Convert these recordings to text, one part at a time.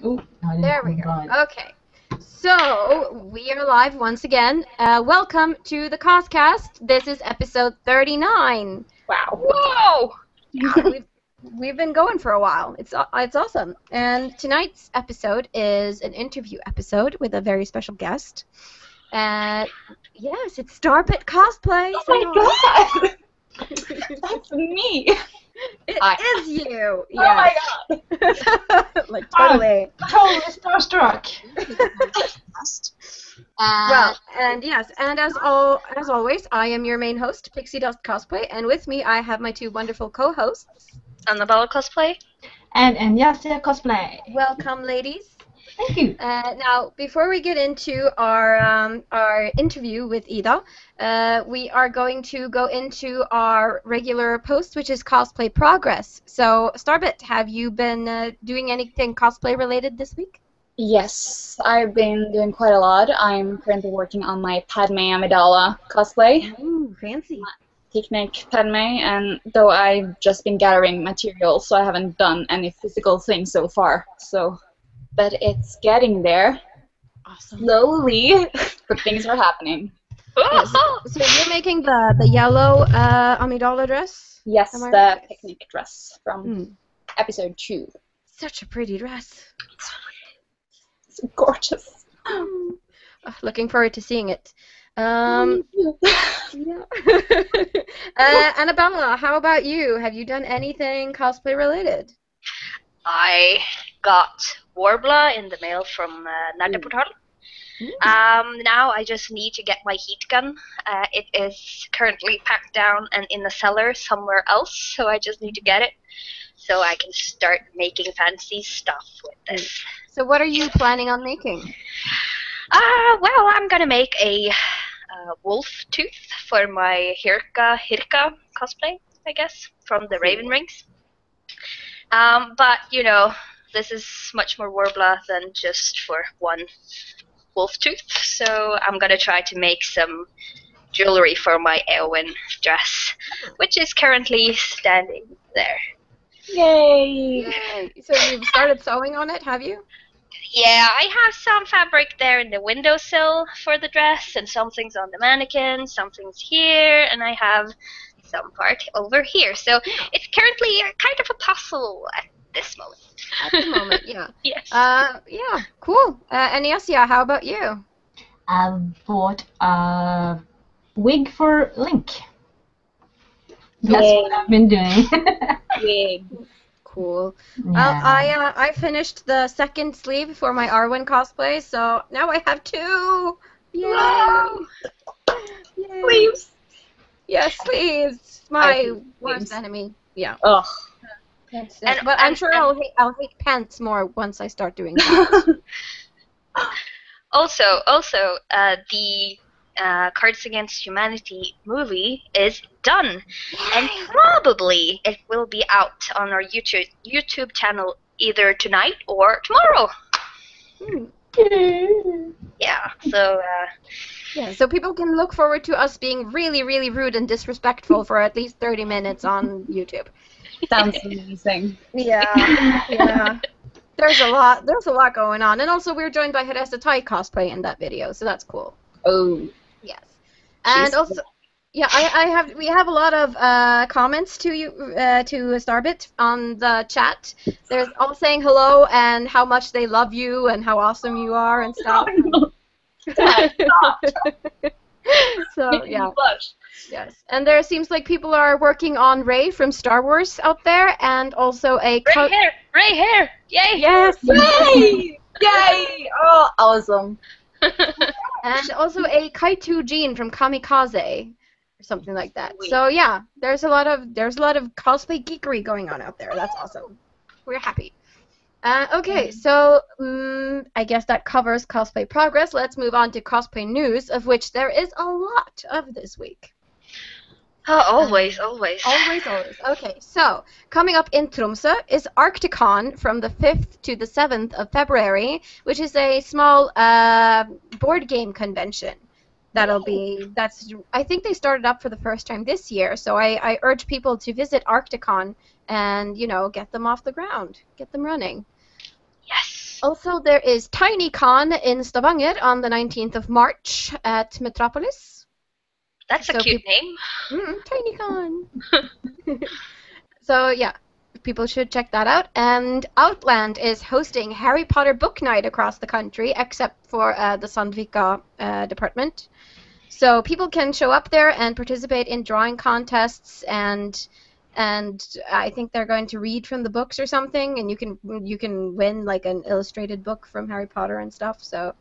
Oh, There we go. Okay. So, we are live once again. Welcome to the CosCast. This is episode 39. Wow. Whoa! Yeah, we've been going for a while. It's awesome. And tonight's episode is an interview episode with a very special guest. Yes, it's Starbit Cosplay. Oh my god! That's me! It is you! Yes. Oh my god! Like, totally. Totally starstruck. Well, and yes, and as always, I am your main host, Pixiedust Cosplay, and with me I have my two wonderful co-hosts, Annabella Cosplay And Enyassia Cosplay. Welcome, ladies. Thank you. Now, before we get into our interview with Ida, we are going to go into our regular post, which is cosplay progress. So, Starbit, have you been doing anything cosplay related this week? Yes, I've been doing quite a lot. I'm currently working on my Padme Amidala cosplay. Ooh, fancy. Picnic Padme, and though I've just been gathering materials, so I haven't done any physical things so far. But it's getting there. Awesome. Slowly, but things are happening. Yes. So you're making the yellow Amidala dress? Yes, the right? picnic dress from episode 2. Such a pretty dress. It's gorgeous. Looking forward to seeing it. Yeah. Annabella, how about you? Have you done anything cosplay related? I got Warbler in the mail from Portal. Now I just need to get my heat gun. It is currently packed down and in the cellar somewhere else, so I just need to get it so I can start making fancy stuff with this. So what are you planning on making? Well, I'm gonna make a wolf tooth for my Hirka cosplay, I guess, from the Raven Rings. But, you know, this is much more Warbler than just for one wolf tooth, so I'm gonna try to make some jewelry for my Eowyn dress, which is currently standing there. Yay! Yay! So you've started sewing on it, have you? Yeah, I have some fabric there in the windowsill for the dress, and some things on the mannequin, some things here, and I have some part over here. So it's currently kind of a puzzle at this moment. At the moment, yeah. Yes. Yeah, cool. Enyassia, how about you? I've bought a wig for Link. That's Yay. what I've been doing. Wig. Cool. Yeah. I finished the second sleeve for my Arwen cosplay, so now I have two. Yay! Wow. Yay. Sleeves. Yes, sleeves. My worst enemy. Yeah. Ugh. But I'm sure I'll hate pants more once I start doing that. Also, the Cards Against Humanity movie is done, and probably it will be out on our YouTube channel either tonight or tomorrow. Yeah, so yeah, so people can look forward to us being really, really rude and disrespectful for at least 30 minutes on YouTube. Sounds amazing. Yeah. There's a lot going on, and also we're joined by Heresa cosplay in that video, so that's cool. Oh. Yes. And also, yeah, we have a lot of comments to you to Starbit on the chat. There's all saying hello and how much they love you and how awesome you are and stuff. So yeah. Yes. And there seems like people are working on Rey from Star Wars out there, and also a Ray hair, yay! Yes. Yay! Yay! Oh, awesome. And also a Kaitu Jean from Kamikaze, or something like that. So yeah, there's a lot of cosplay geekery going on out there. That's awesome. We're happy. Okay, so I guess that covers cosplay progress. Let's move on to cosplay news, of which there is a lot of this week. Oh, always. Always. Okay, so coming up in Tromsø is Arcticon from the 5th to the 7th of February, which is a small board game convention. I think they started up for the first time this year, so I urge people to visit Arcticon and, you know, get them off the ground, get them running. Yes. Also, there is TinyCon in Stavanger on the 19th of March at Metropolis. That's a So cute name. TinyCon. So yeah, people should check that out. And Outland is hosting Harry Potter book night across the country, except for the Sandvika department. So people can show up there and participate in drawing contests, and I think they're going to read from the books or something, and you can win like an illustrated book from Harry Potter and stuff. So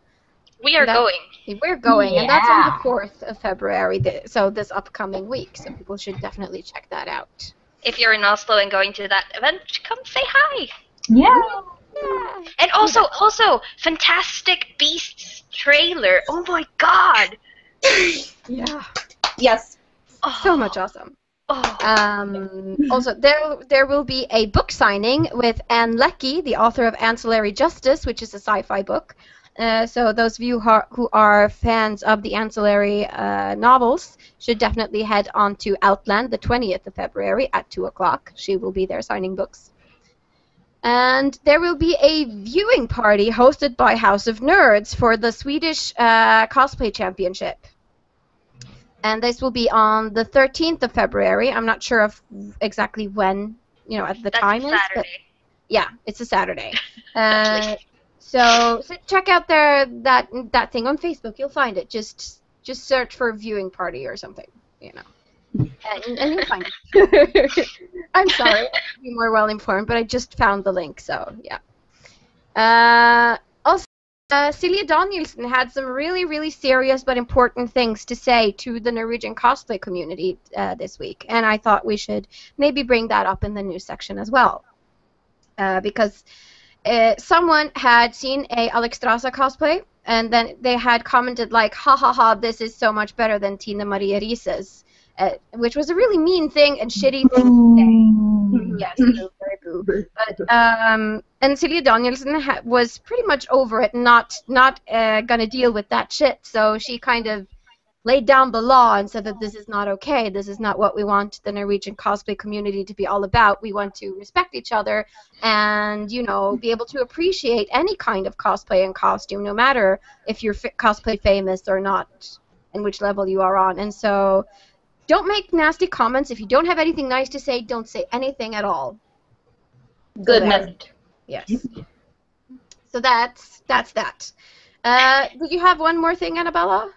We are going. we're going, and that's on the Yeah. 4th of February. So this upcoming week. So people should definitely check that out. If you're in Oslo and going to that event, come say hi. Yeah. Yeah. And also, Fantastic Beasts trailer. Oh my god. Yeah. Yes. Oh, So much awesome. Oh. Also, there will be a book signing with Anne Leckie, the author of Ancillary Justice, which is a sci-fi book. So those of you who are fans of the Ancillary novels should definitely head on to Outland the 20th of February at 2 o'clock. She will be there signing books. And there will be a viewing party hosted by House of Nerds for the Swedish Cosplay Championship. And this will be on the 13th of February. I'm not sure of exactly when, at the That's time is. But Saturday. yeah, it's a Saturday. Actually. So check out that thing on Facebook. You'll find it. Just search for viewing party or something, and you'll find it. I'm sorry, I should be more well informed, but I just found the link, so yeah. Also, Silje Danielsen had some really, really serious but important things to say to the Norwegian cosplay community this week, and I thought we should maybe bring that up in the news section as well, because someone had seen a Alexstrasza cosplay, and then they had commented like, ha ha ha, this is so much better than Tina Maria Rise's, which was a really mean thing and shitty thing to say. Yes, boo, very boo. But and Silje Danielsen was pretty much over it, not gonna deal with that shit. So she kind of laid down the law and said that this is not okay. This is not what we want the Norwegian cosplay community to be all about. We want to respect each other and, be able to appreciate any kind of cosplay and costume, no matter if you're cosplay famous or not, and which level you are on. And so, don't make nasty comments. If you don't have anything nice to say, don't say anything at all. Good So message. Yes. So that's that. Did you have one more thing, Annabella?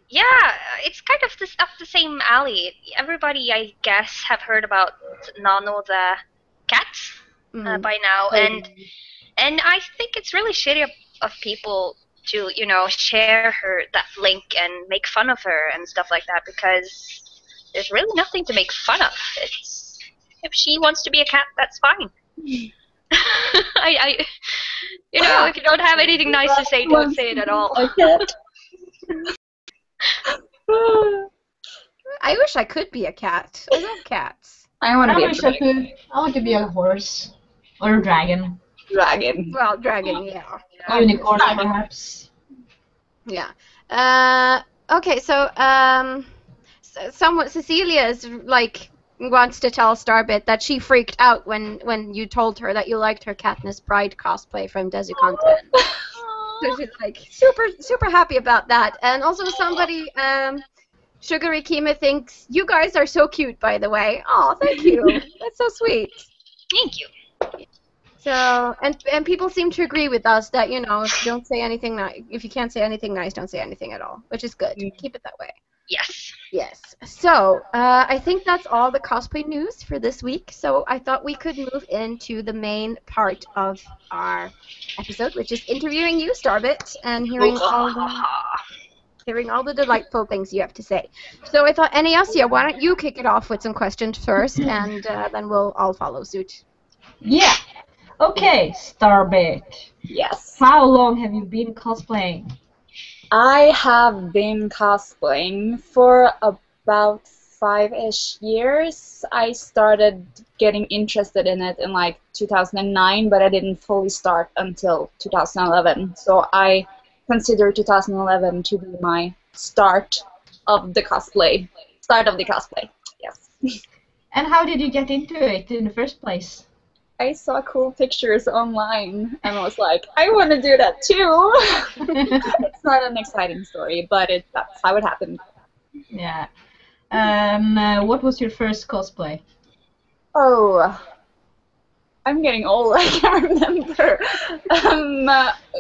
Yeah, it's kind of up the same alley. Everybody, I guess, have heard about Nano the cat by now, and I think it's really shitty of people to share that link and make fun of her and stuff like that, because there's really nothing to make fun of. It's if she wants to be a cat, that's fine. If you don't have anything nice to say, don't say it at all. I wish I could be a cat. I love cats. I want to be a wish I could. I want to be a horse or a dragon. dragon. Well, dragon, yeah. Unicorn, perhaps. Yeah. Okay, so Cecilia is wants to tell Starbit that she freaked out when you told her that you liked her Katniss Pride cosplay from Desukanten. So she's super happy about that. And also somebody, Sugary Kima, thinks you guys are so cute, by the way. Oh, thank you. That's so sweet. Thank you. So and people seem to agree with us that if you don't say anything nice, if you can't say anything nice, don't say anything at all, which is good. Keep it that way. Yes. Yes. So I think that's all the cosplay news for this week. So I thought we could move into the main part of our episode, which is interviewing you, Starbit, and hearing all the delightful things you have to say. So I thought, Enyassia, why don't you kick it off with some questions first, and then we'll all follow suit. Yeah. Okay, Starbit. Yes. How long have you been cosplaying? I have been cosplaying for about 5-ish years. I started getting interested in it in 2009, but I didn't fully start until 2011. So I consider 2011 to be my start of the cosplay. Yes. And how did you get into it in the first place? I saw cool pictures online and was like, I want to do that too. It's not an exciting story, but that's how it happened. Yeah. What was your first cosplay? Oh, I'm getting old. I can't remember.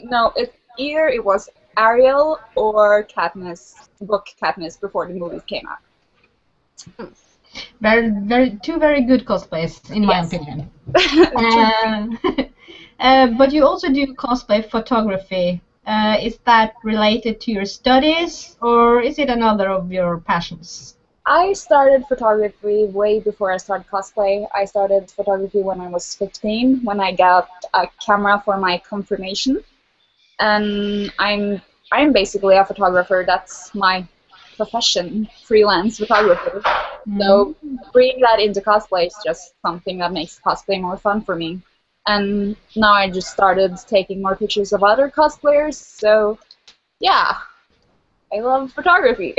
No, it was Ariel or Katniss, book Katniss before the movies came out. Two very good cosplays, in my opinion. But you also do cosplay photography. Is that related to your studies, or is it another of your passions? I started photography way before I started cosplay. I started photography when I was 15, when I got a camera for my confirmation. And I'm basically a photographer. That's my profession, freelance photographer. So bringing that into cosplay is just something that makes cosplay more fun for me. And now I just started taking more pictures of other cosplayers. So yeah, I love photography.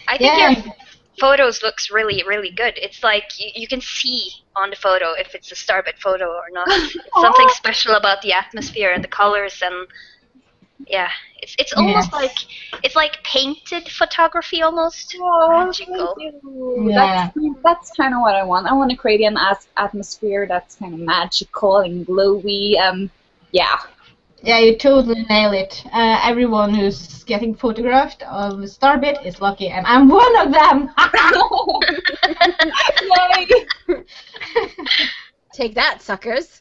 I think your photos looks really, really good. It's like you can see on the photo if it's a Starbit photo or not. It's something special about the atmosphere and the colors, and yeah, it's almost like painted photography almost. Magical. Thank you. Yeah. That's kind of what I want. I want to create an atmosphere that's kind of magical and glowy. Yeah. Yeah, you totally nail it. Everyone who's getting photographed of Starbit is lucky, and I'm one of them. Yay! Take that, suckers.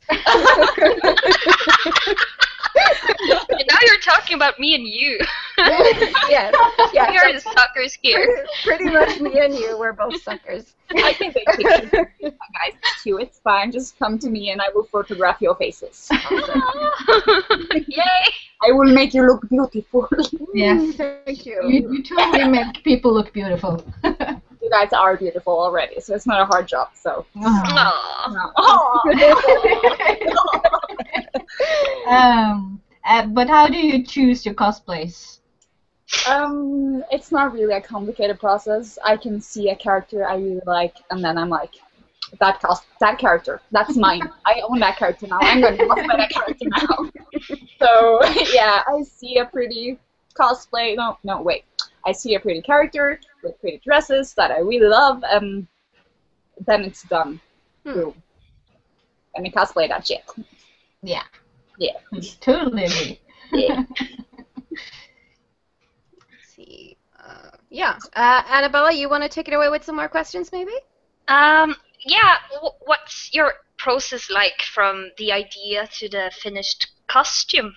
And now you're talking about me and you. Yes. Yeah, You're the suckers here. pretty much me and you, we're both suckers. I can take pictures of you guys too. It's fine. Just come to me and I will photograph your faces. Yay! I will make you look beautiful. Yes. Thank you. You totally make people look beautiful. You guys are beautiful already, so it's not a hard job. So. But how do you choose your cosplays? It's not really a complicated process. I can see a character I really like, and then I'm like, that character, that's mine. I own that character now. I'm gonna cosplay that character now. So yeah, I see a pretty cosplay. No, wait. I see a pretty character with pretty dresses that I really love, and then it's done. Boom. Let me cosplay that shit. Yeah. Yeah. Totally agree. Yeah. See. Annabella, you want to take it away with some more questions, maybe? Yeah. What's your process like from the idea to the finished costume?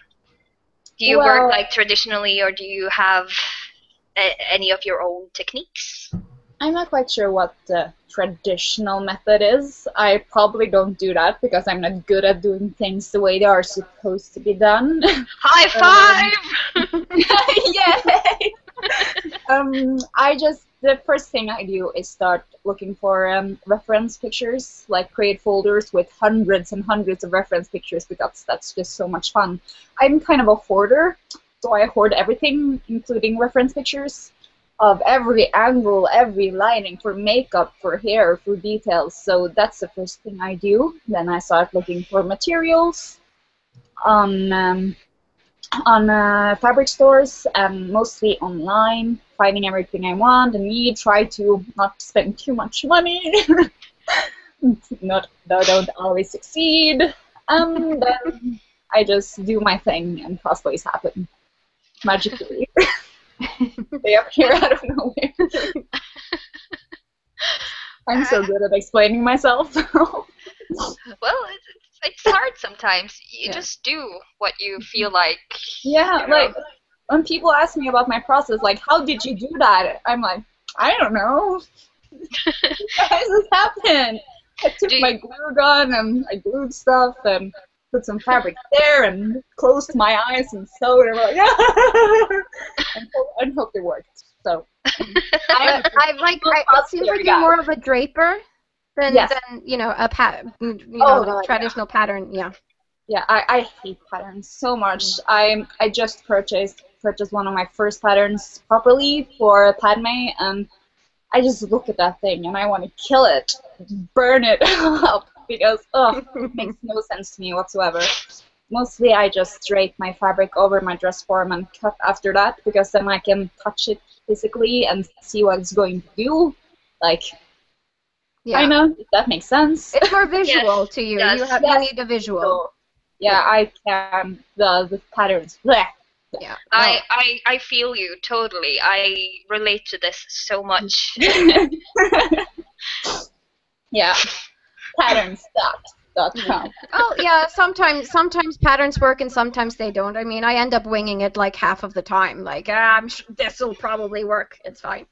Do you work like traditionally, or do you have any of your own techniques? I'm not quite sure what the traditional method is. I probably don't do that because I'm not good at doing things the way they are supposed to be done. High five! Yay! The first thing I do is start looking for reference pictures, like create folders with hundreds and hundreds of reference pictures because that's just so much fun. I'm kind of a hoarder, so I hoard everything, including reference pictures of every angle, every lighting, for makeup, for hair, for details. So that's the first thing I do. Then I start looking for materials on fabric stores, and mostly online, finding everything I want and need, try to not spend too much money. I don't always succeed. Then I just do my thing and cosplays happen magically. They appear out of nowhere. I'm so good at explaining myself. Well, it's hard sometimes. You just do what you feel like. Yeah, like when people ask me about my process, like, how did you do that? I'm like, I don't know. How does this happen? I took my glue gun and I glued stuff and put some fabric there and closed my eyes and sewed it. Like, and hope it worked. So it seems like you're more of a draper than a traditional pattern. Yeah. Yeah, I hate patterns so much. I just purchased one of my first patterns properly for Padme, and I just look at that thing and I want to kill it, burn it up. because it makes no sense to me whatsoever. Mostly I just drape my fabric over my dress form and cut after that, because then I can touch it physically and see what it's going to do. Like, Yeah. I know if that makes sense. It's more visual to you. Yes. You need a visual. So, yeah, I can the patterns. Bleh. Yeah. I feel you totally. I relate to this so much. Yeah, patterns.com. Oh yeah, sometimes patterns work and sometimes they don't. I mean, I end up winging it like half of the time. Like, I'm sure this will probably work. It's fine.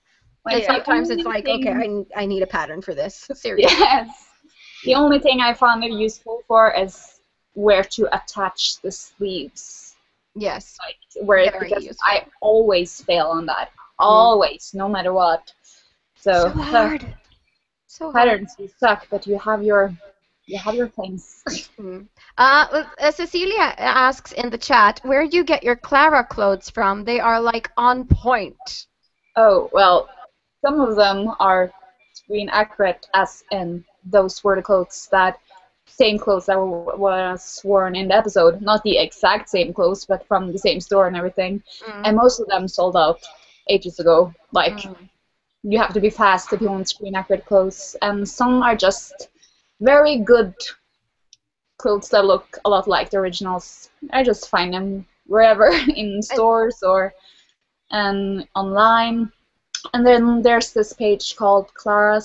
And Yeah, sometimes the it's only like, thing- okay, I need a pattern for this. Seriously. Yes. The only thing I found it useful for is where to attach the sleeves. Yes. Like where Very because useful. I always fail on that. Always, no matter what. So hard. So hard. patterns you suck, but you have your things. Cecilia asks in the chat, where do you get your Clara clothes from? They are like on point. Oh, well, some of them are screen accurate, as in those were the clothes that same clothes that was worn in the episode. Not the exact same clothes, but from the same store and everything. And most of them sold out ages ago. Like, you have to be fast if you want screen accurate clothes. And some are just very good clothes that look a lot like the originals. I just find them wherever, in stores or online. And then there's this page called Clara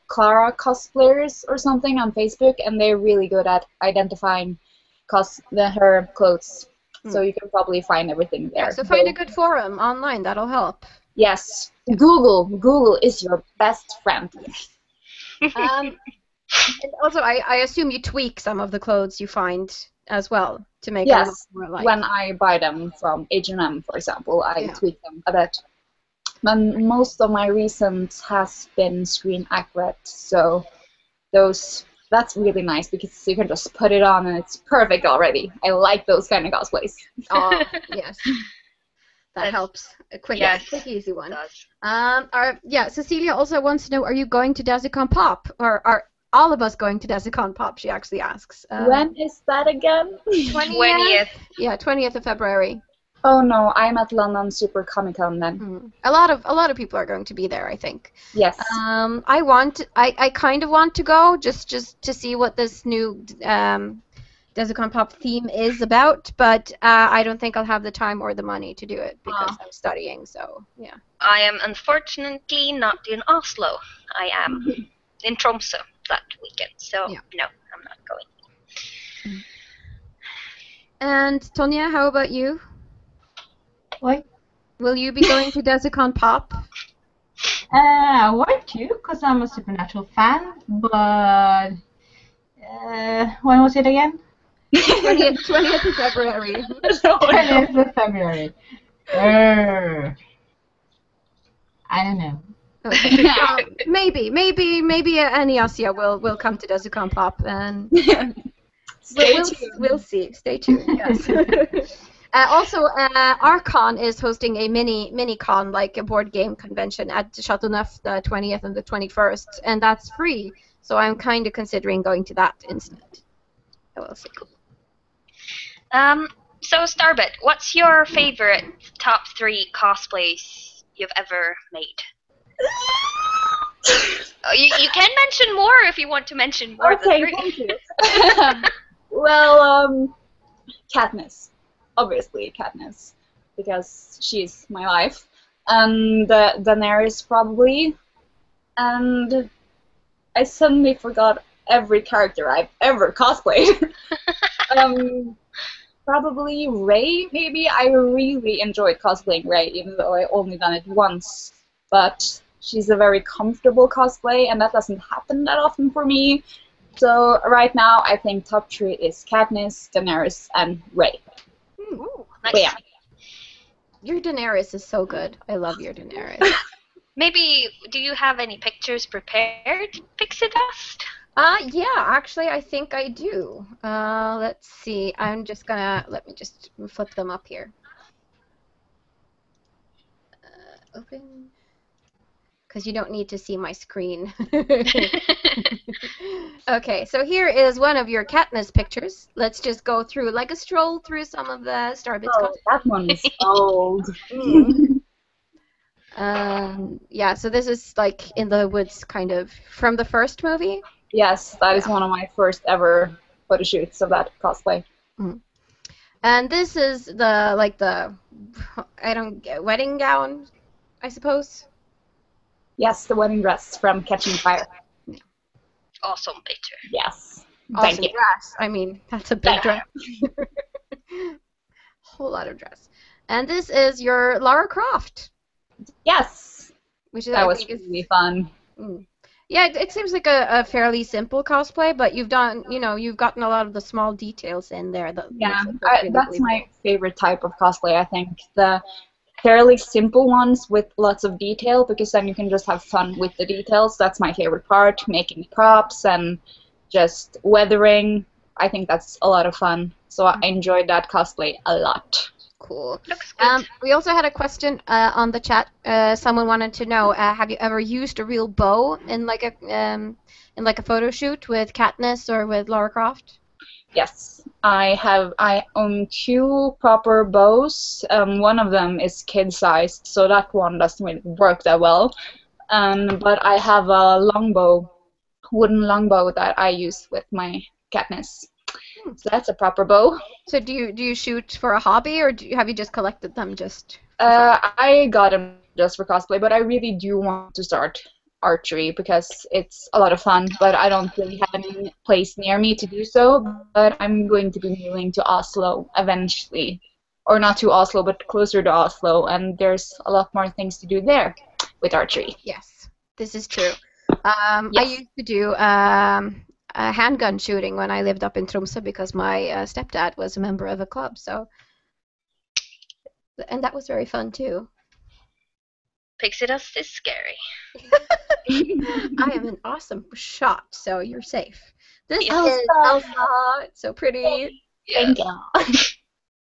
Cosplayers or something on Facebook, and they're really good at identifying her clothes. So you can probably find everything there. Yeah, so find a good forum online. That'll help. Yes. Google is your best friend. And also, I assume you tweak some of the clothes you find as well to make it look more like. When I buy them from H&M, for example, I Yeah. tweak them a bit. And most of my recent has been screen accurate, so that's really nice because you can just put it on and it's perfect already. I like those kind of cosplays. Oh, yes. That helps. A quick, easy one. Cecilia also wants to know, are you going to Desicon Pop? Or are all of us going to Desicon Pop, she actually asks. When is that again? 20th. Yeah, 20th of February. Oh no, I'm at London Super Comic Con then. A lot of people are going to be there, I think. Yes. I kind of want to go just to see what this new Desicon Pop theme is about, but I don't think I'll have the time or the money to do it because I'm studying. So yeah. I am unfortunately not in Oslo. I am in Tromsø that weekend, so no, I'm not going. And Tonja, how about you? What? Will you be going to Desicon Pop? I want to, because I'm a Supernatural fan, but when was it again? 20th of February. 20th of February. I don't know. Okay. Maybe Enyassia will come to Desicon Pop, and we'll see. Stay tuned. Yes. Also, Archon is hosting a mini con, like a board game convention at Chateauneuf the 20th and the 21st, and that's free. So I'm kind of considering going to that instead. I will see. So Starbit, what's your favorite top 3 cosplays you've ever made? You can mention more if you want to mention more than 3. Thank you. Well, Katniss. Obviously Katniss, because she's my life. And Daenerys probably. And I suddenly forgot every character I've ever cosplayed. Probably Rey, maybe. I really enjoyed cosplaying Rey, even though I only done it once. But she's a very comfortable cosplay, and that doesn't happen that often for me. So right now, I think top 3 is Katniss, Daenerys, and Rey. Ooh, nice. Yeah. Your Daenerys is so good. I love your Daenerys. Maybe, do you have any pictures prepared, Pixiedust? Yeah, actually, I think I do. Let's see. I'm just gonna, let me just flip them up here. Open. Because you don't need to see my screen. Okay, so here is one of your Katniss pictures. Let's just go through, like a stroll through some of the Starbit Oh, cosplay. that one is old. Yeah, so this is like in the woods, kind of, from the first movie. Yes, that is one of my first ever photo shoots of that cosplay. And this is the I don't get, wedding gown, I suppose. Yes, the wedding dress from Catching Fire. Awesome picture. Yes. Awesome Thank you. dress. I mean, that's a big dress. Whole lot of dress. And this is your Lara Croft, Yes. which is, That I was think is really fun. Yeah, it seems like a fairly simple cosplay, but you've gotten a lot of the small details in there that Yeah, makes it look really that's believable. my favorite type of cosplay, I think. The fairly simple ones with lots of detail, because then you can just have fun with the details. That's my favorite part, making props and just weathering. I think that's a lot of fun. So I enjoyed that cosplay a lot. Cool. Looks good. We also had a question on the chat. Someone wanted to know, have you ever used a real bow in like a photo shoot with Katniss or with Lara Croft? Yes, I own 2 proper bows. One of them is kid-sized, so that one doesn't really work that well. But I have a longbow, wooden longbow that I use with my Katniss. So that's a proper bow. So do you shoot for a hobby, or have you just collected them just for fun? I got them just for cosplay, but I really do want to start archery because it's a lot of fun, but I don't really have any place near me to do so. But I'm going to be moving to Oslo eventually. Or not to Oslo, but closer to Oslo, and there's a lot more things to do there with archery. Yes, this is true. I Yes. used to do handgun shooting when I lived up in Tromsø because my stepdad was a member of a club, and that was very fun too. Pixiedust is scary. I am an awesome shot, so you're safe. This Yes. is Elsa. It's so pretty. Thank you.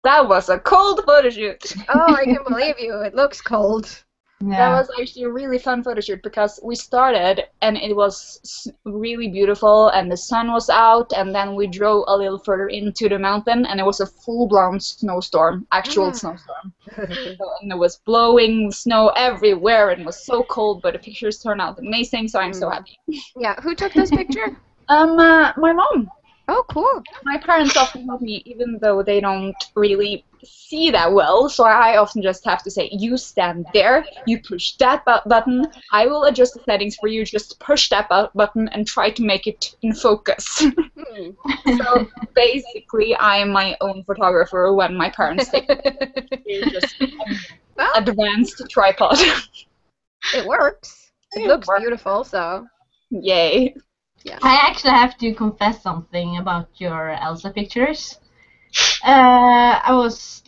That was a cold photo shoot. Oh, I can believe you. It looks cold. That was actually a really fun photo shoot because we started and it was really beautiful and the sun was out, and then we drove a little further into the mountain and it was a full-blown snowstorm, actual snowstorm. And it was blowing snow everywhere and it was so cold, but the pictures turned out amazing, so I'm so happy. Yeah, who took this picture? My mom. Oh, cool. My parents often help me, even though they don't really see that well, so I often just have to say, you stand there, you push that button, I will adjust the settings for you, just push that button and try to make it in focus. So basically, I am my own photographer when my parents take it. Just Well, advanced tripod. it works. It looks beautiful, so. Yay. Yeah. I actually have to confess something about your Elsa pictures. I was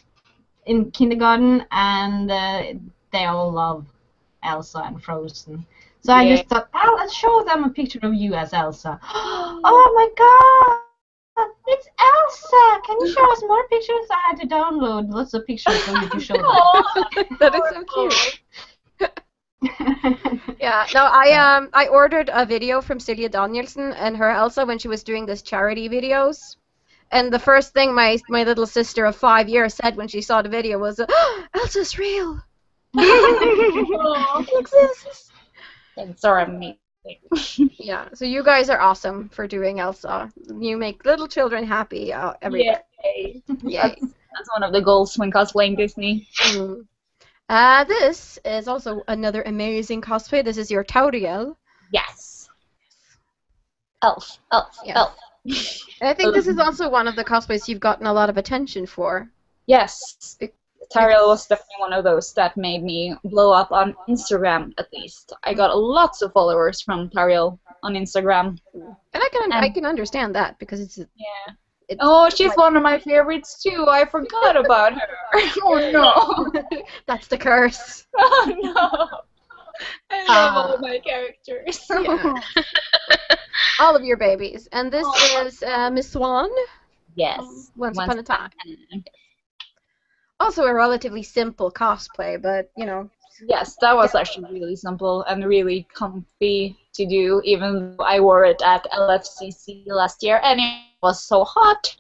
in kindergarten and they all love Elsa and Frozen. So I just thought, oh, let's show them a picture of you as Elsa. Oh my god! It's Elsa! Can you show us more pictures? I had to download lots of pictures for you to show them. That is so cute. Yeah, no, I ordered a video from Silje Danielsen and her Elsa when she was doing this charity videos. And the first thing my little sister of 5 years said when she saw the video was, oh, Elsa's real! It exists! It's so amazing. Yeah, so you guys are awesome for doing Elsa. You make little children happy everywhere. Yay. Yay. That's one of the goals when cosplaying Disney. Mm. This is also another amazing cosplay. This is your Tauriel. Yes. Elf. Yes. Elf. And I think this is also one of the cosplays you've gotten a lot of attention for. Yes. Tariel was definitely one of those that made me blow up on Instagram, at least. I got lots of followers from Tariel on Instagram. And I can understand that because it's she's like, one of my favorites too. I forgot about her. Oh no. That's the curse. Oh no. I love all my characters. Yeah. All of your babies. And this is Miss Swan. Yes. Once upon a time. Also a relatively simple cosplay, but you know. Yes, that was actually really simple and really comfy. to do, even though I wore it at LFCC last year, and it was so hot.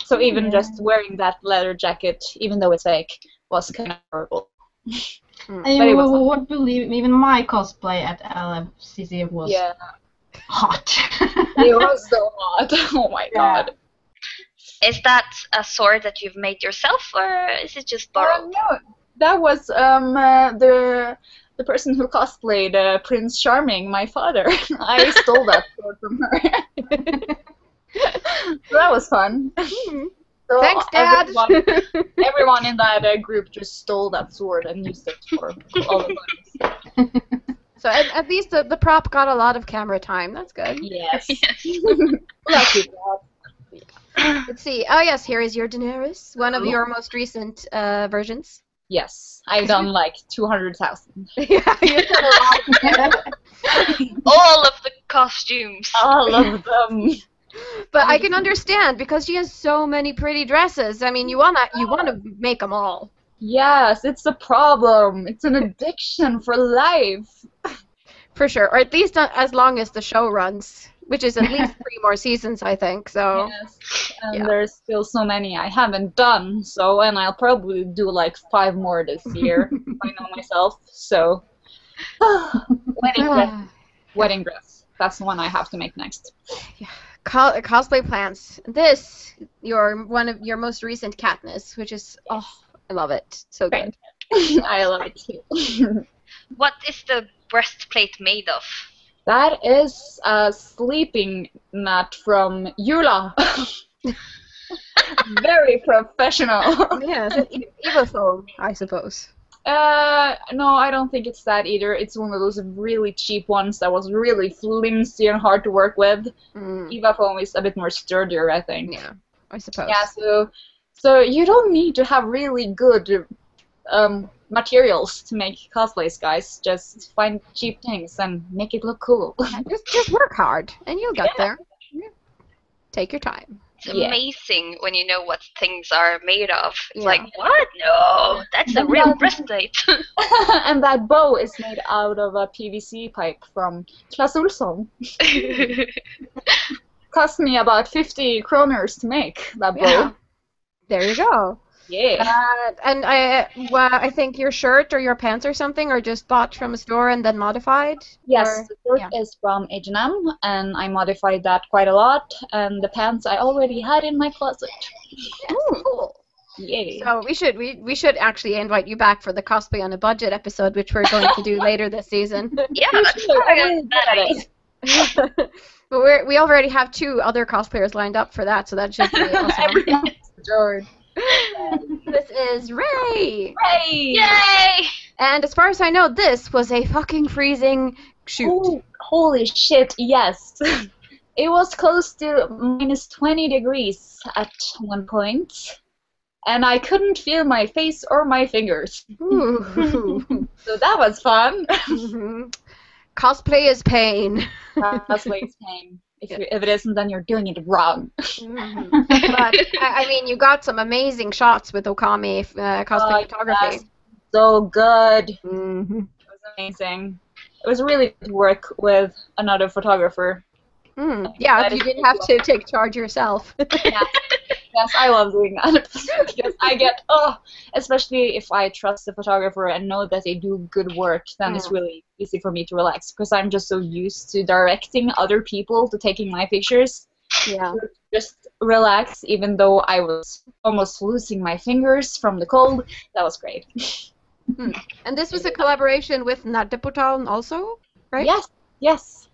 So even just wearing that leather jacket, even though it's fake, was kind of horrible. You would believe even my cosplay at LFCC was hot. It was so hot. Oh my god. Is that a sword that you've made yourself, or is it just borrowed? No, that was the person who cosplayed Prince Charming, my father. I stole that sword from her. So that was fun. So Thanks, Dad! Everyone in that group just stole that sword and used it for all the fun. So at least the prop got a lot of camera time. That's good. Yes. Lucky Dad. Let's see. Oh yes, here is your Daenerys, one of your most recent versions. Yes, I've done like 200,000. Yeah, you've done a lot. All of the costumes. All of them. But I can understand because she has so many pretty dresses. I mean, you wanna make them all. Yes, it's a problem. It's an addiction for life. For sure, or at least as long as the show runs, which is at least 3 more seasons, I think. So. Yes, and there's still so many I haven't done. So, and I'll probably do like 5 more this year. If I know myself. So, wedding dress. That's the one I have to make next. Yeah. Cosplay plans. This, one of your most recent Katniss, which is I love it. So good. I love it too. What is the breastplate made of? That is a sleeping mat from Eula. Very professional. Yeah, it's an Evophone, I suppose. No, I don't think it's that either. It's one of those really cheap ones that was really flimsy and hard to work with. Evophone is a bit more sturdier, I think. Yeah, I suppose. Yeah, so you don't need to have really good materials to make cosplays, guys. Just find cheap things and make it look cool. Just work hard, and you'll get there. Yeah. Take your time. It's amazing when you know what things are made of. It's like, what? No, that's a real breastplate. And that bow is made out of a PVC pipe from Clas Ohlson. Cost me about 50 kroners to make that bow. Yeah. There you go. Yeah. And I think your shirt or your pants or something are just bought from a store and then modified? Yes, the shirt is from H&M, and I modified that quite a lot, and the pants I already had in my closet. Yes, cool. Yeah. So we should actually invite you back for the cosplay on a budget episode, which we're going to do later this season. Yeah, that's nice. But we already have 2 other cosplayers lined up for that, so that should be awesome. George. This is Ray! Ray! Yay! And as far as I know, this was a fucking freezing shoot. Oh, holy shit, yes. It was close to minus 20 degrees at one point, and I couldn't feel my face or my fingers. Ooh. So that was fun. Cosplay is pain. Cosplay is pain. If it isn't, then you're doing it wrong. But, I mean, you got some amazing shots with Okami cosplay photography. Yes. So good. It Mm-hmm. was amazing. It was really good to work with another photographer. Yeah, you didn't have to take charge yourself. Yes, I love doing that. Because I get, especially if I trust the photographer and know that they do good work, then it's really easy for me to relax. Because I'm just so used to directing other people to taking my pictures. Yeah. Just relax, even though I was almost losing my fingers from the cold. That was great. And this was a collaboration with Nadeportal also, right? Yes.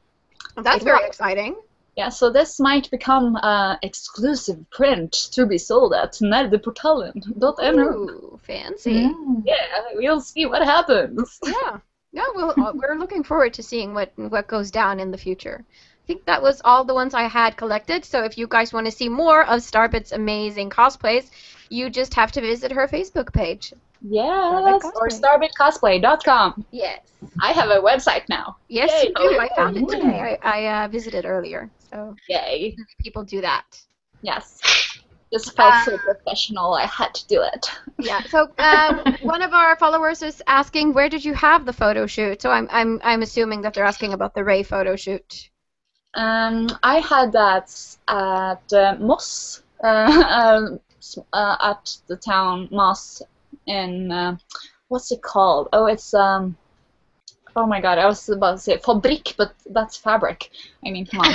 That's very exciting. Yeah, so this might become an exclusive print to be sold at Nadeportalen.no. Ooh, fancy. Yeah, we'll see what happens. Yeah, we're looking forward to seeing what goes down in the future. I think that was all the ones I had collected, so if you guys want to see more of Starbit's amazing cosplays, you just have to visit her Facebook page. Yes, or starbitcosplay.com. Yes. I have a website now. Yes, you do. I found it today. I visited earlier, so yay. people do that. Yes. Just felt so professional. I had to do it. Yeah. So one of our followers is asking, where did you have the photo shoot? So I'm assuming that they're asking about the Ray photo shoot. I had that at Moss, at the town Moss in what's it called? Oh, it's oh my God, I was about to say fabrik, but that's fabric. I mean, come on.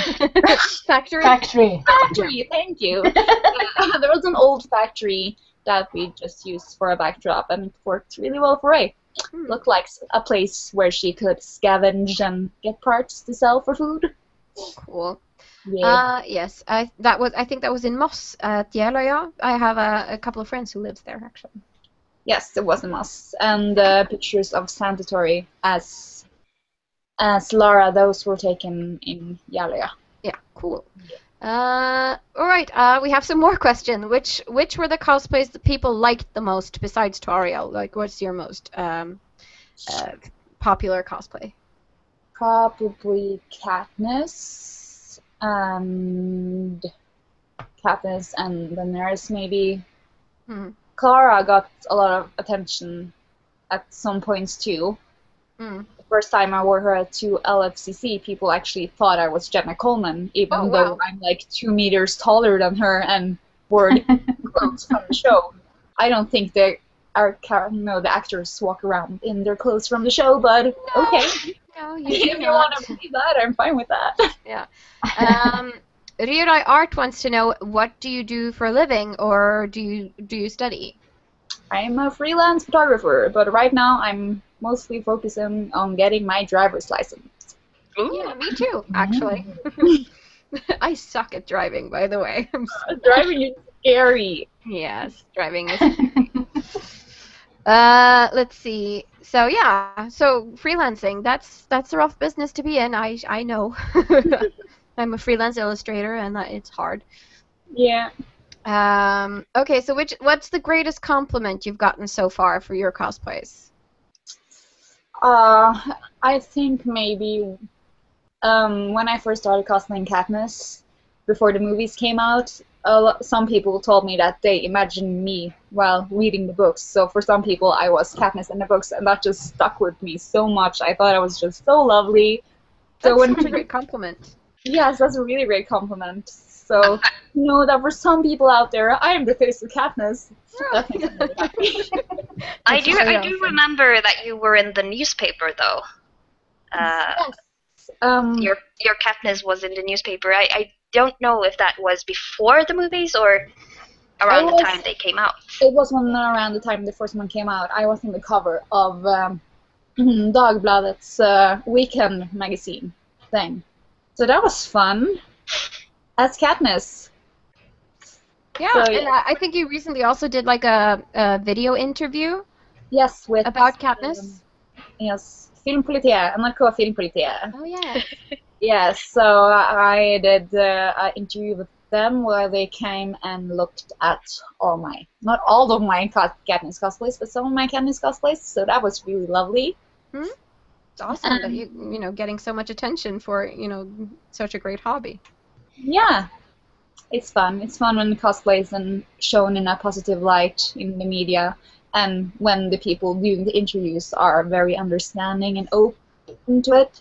Factory. Factory. Factory, thank you. There was an old factory that we just used for a backdrop, and it worked really well for Ray. Looked like a place where she could scavenge and get parts to sell for food. Cool. Yeah. Yes, I think that was in Moss at Jeløya. I have a couple of friends who lives there actually. Yes, it was a must. And pictures of Santotori as Lara, those were taken in Jeløya. Yeah, cool. All right, we have some more questions. Which were the cosplays that people liked the most besides Toriel? Like, what's your most popular cosplay? Probably Katniss and the nurse, maybe. Clara got a lot of attention at some points too. The first time I wore her to LFCC, people actually thought I was Jenna Coleman, even though I'm like 2 meters taller than her and wore clothes from the show. I don't think the actors walk around in their clothes from the show, but okay. No, If you want to believe that, I'm fine with that. Yeah. Ryurai Art wants to know, what do you do for a living, or do you study? I'm a freelance photographer, but right now I'm mostly focusing on getting my driver's license. Ooh. Yeah, me too, actually. I suck at driving, by the way. Driving is scary. Yes, driving is scary. Let's see. So yeah, so freelancing, that's a rough business to be in. I know. I'm a freelance illustrator, and it's hard. Yeah. Okay, so what's the greatest compliment you've gotten so far for your cosplays? I think maybe when I first started cosplaying Katniss, before the movies came out, some people told me that they imagined me while reading the books. So for some people, I was Katniss in the books, and that just stuck with me so much. I thought I was just so lovely. That's such a great compliment. Yes, that's a really great compliment. So, that for some people out there, I am the face of Katniss. I do remember that you were in the newspaper, though. Yes. Your Katniss was in the newspaper. I don't know if that was before the movies or around the time they came out. It was around the time the first one came out. I was in the cover of Dagbladet's weekend magazine thing. So that was fun. As Katniss. Yeah, so, and I think you recently also did like a video interview. Yes, with about Katniss. Yes, Filmpolitiet, NRK Filmpolitiet. Oh yeah. Yes, so I did an interview with them where they came and looked at not all of my Katniss cosplays, but some of my Katniss cosplays. So that was really lovely. It's awesome that you getting so much attention for such a great hobby. Yeah, it's fun. It's fun when cosplay is shown in a positive light in the media, and when the people doing the interviews are very understanding and open to it,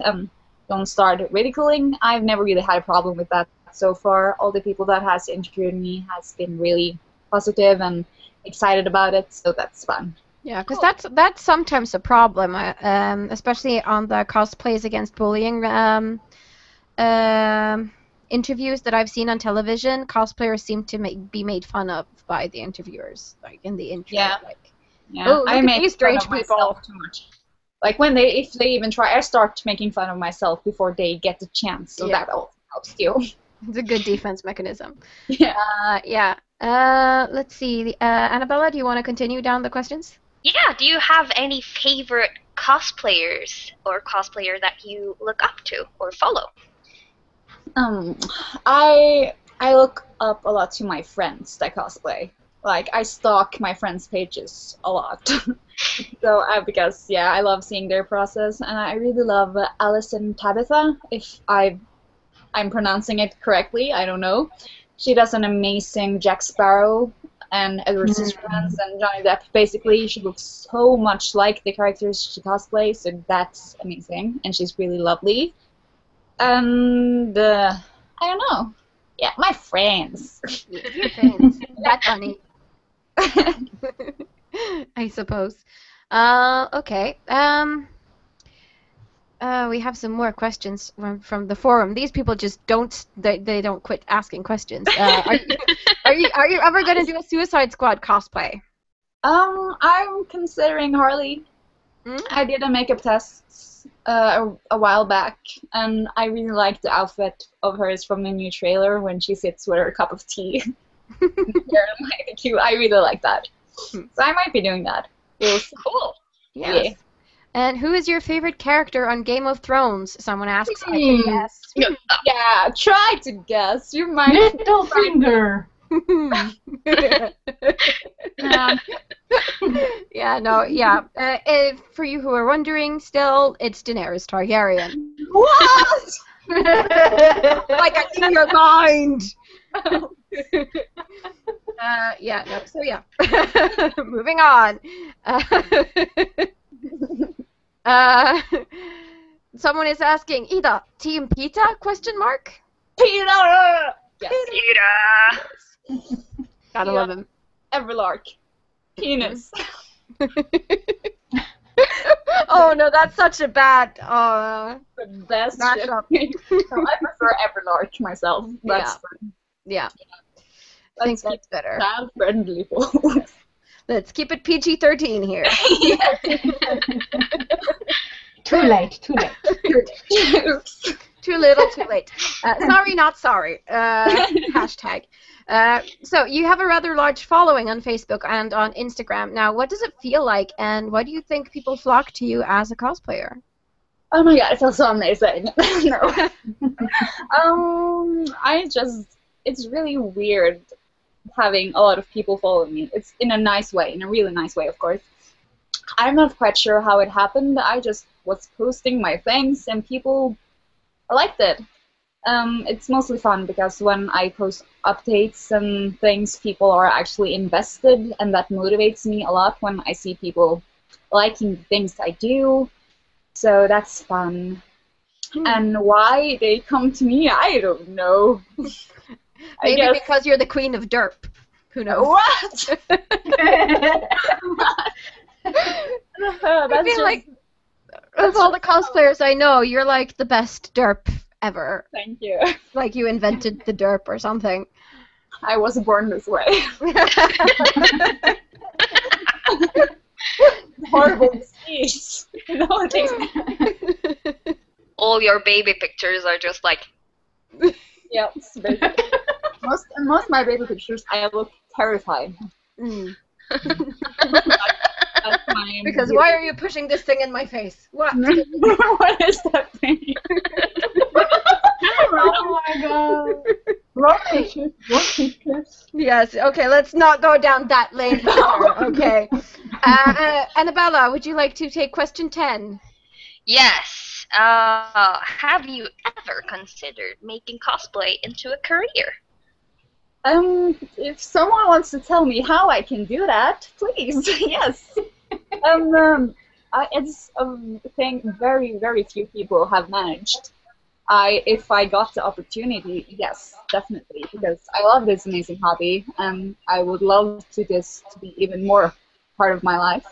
don't start ridiculing. I've never really had a problem with that so far. All the people that has interviewed me has been really positive and excited about it, so that's fun. Yeah, because that's sometimes a problem, especially on the cosplays against bullying interviews that I've seen on television. Cosplayers seem to be made fun of by the interviewers, like in the intro. Yeah. Oh, I make these fun strange of people. myself too much. Like if they even try, I start making fun of myself before they get the chance. So that also helps too. It's a good defense mechanism. Yeah. Let's see. Annabella, do you want to continue down the questions? Yeah. Do you have any favorite cosplayers or cosplayer that you look up to or follow? I look up a lot to my friends that cosplay. Like, I stalk my friends' pages a lot. So, because I love seeing their process, and I really love Alison Tabitha, if I'm pronouncing it correctly, I don't know. She does an amazing Jack Sparrow and Edward Scissorhands and Johnny Depp. Basically, she looks so much like the characters she cosplays, so that's amazing. And she's really lovely. And I don't know. Yeah, my friends. Your friends. That's funny. I suppose. Okay. We have some more questions from the forum. These people just don't they don't quit asking questions. Are you ever going to do a Suicide Squad cosplay? I'm considering Harley. I did a makeup test a while back, and I really like the outfit of hers from the new trailer when she sits with her cup of tea. I really like that. So I might be doing that. We'll see. Cool. Yes. Yeah. And who is your favorite character on Game of Thrones? Someone asks. I can guess. Yeah, try to guess. You might. Littlefinger. For you who are wondering, still, it's Daenerys Targaryen. What? Like in your mind. Moving on. Someone is asking, Ida, Team Pita? Question mark. Peter. Yes. Peter. Gotta love him. Everlark. Penis. Oh no, that's such a bad The best mashup. So I prefer Everlark myself. That's fun. Yeah. I think that's better. Child-friendly. Let's keep it PG-13 here. Too late. Oops. Too little, too late. Sorry, not sorry. Hashtag. So you have a rather large following on Facebook and on Instagram. Now, what does it feel like, and why do you think people flock to you as a cosplayer? Oh my god, it feels so amazing. No. It's really weird having a lot of people follow me. It's in a nice way, in a really nice way, of course. I'm not quite sure how it happened. I just was posting my things and people liked it. It's mostly fun because when I post updates and things, people are actually invested, and that motivates me a lot when I see people liking the things I do. So that's fun. And why they come to me, I don't know. Maybe because you're the queen of derp. Who knows? What? I feel like of all the cosplayers I know, you're like the best derp ever. Thank you. Like you invented the derp or something. I was born this way. Horrible disease. You know what they say? All your baby pictures are just like. Yeah, basically. Most of my baby pictures, I look terrified. Because why are you pushing this thing in my face? What? What is that thing? Oh my god. Wrong pictures. Yes, okay, let's not go down that lane. Okay. Annabella, would you like to take question 10? Yes. Have you ever considered making cosplay into a career? If someone wants to tell me how I can do that, please, yes. It's a thing very, very few people have managed. If I got the opportunity, yes, definitely, because I love this amazing hobby, and I would love this to be even more part of my life.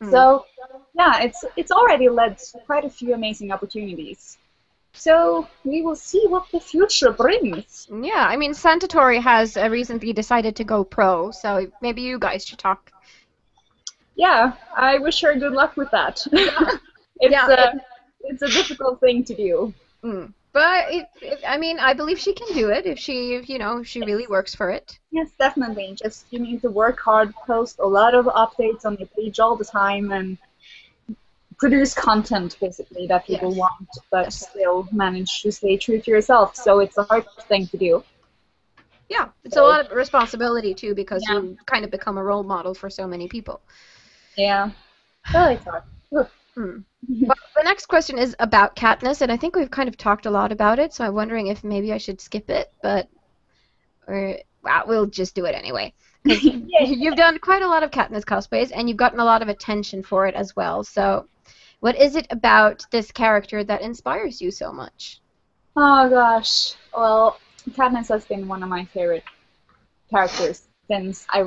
So, yeah, it's already led to quite a few amazing opportunities. So we will see what the future brings. Yeah, I mean, Santatori has recently decided to go pro, so maybe you guys should talk. Yeah, I wish her good luck with that. It's a difficult thing to do. But I mean, I believe she can do it if she really works for it. Yes, definitely. Just you need to work hard, post a lot of updates on your page all the time, and produce content basically that people want, but still manage to stay true to yourself. So it's a hard thing to do. Yeah, it's a lot of responsibility too, because you kind of become a role model for so many people. Yeah, well, it's hard. Well, the next question is about Katniss, and I think we've kind of talked a lot about it, so I'm wondering if maybe I should skip it, but Or well, we'll just do it anyway. 'Cause you've done quite a lot of Katniss cosplays, and you've gotten a lot of attention for it as well. So, what is it about this character that inspires you so much? Oh gosh. Well, Katniss has been one of my favorite characters since I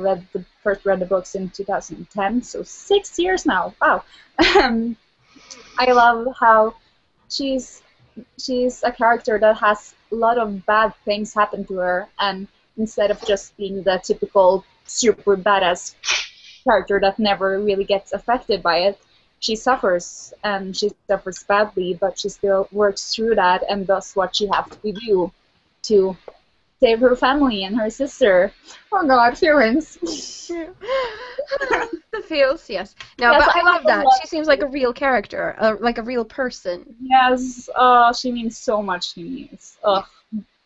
first read the books in 2010, so 6 years now. Wow. I love how she's a character that has a lot of bad things happen to her, and instead of just being the typical super badass character that never really gets affected by it, she suffers, and she suffers badly, but she still works through that and does what she has to do to save her family and her sister. Oh God, feelings. The feels, yes. No, Yes, but I love that. love She seems like a real character, like a real person. Yes, oh, she means so much to me. Ugh.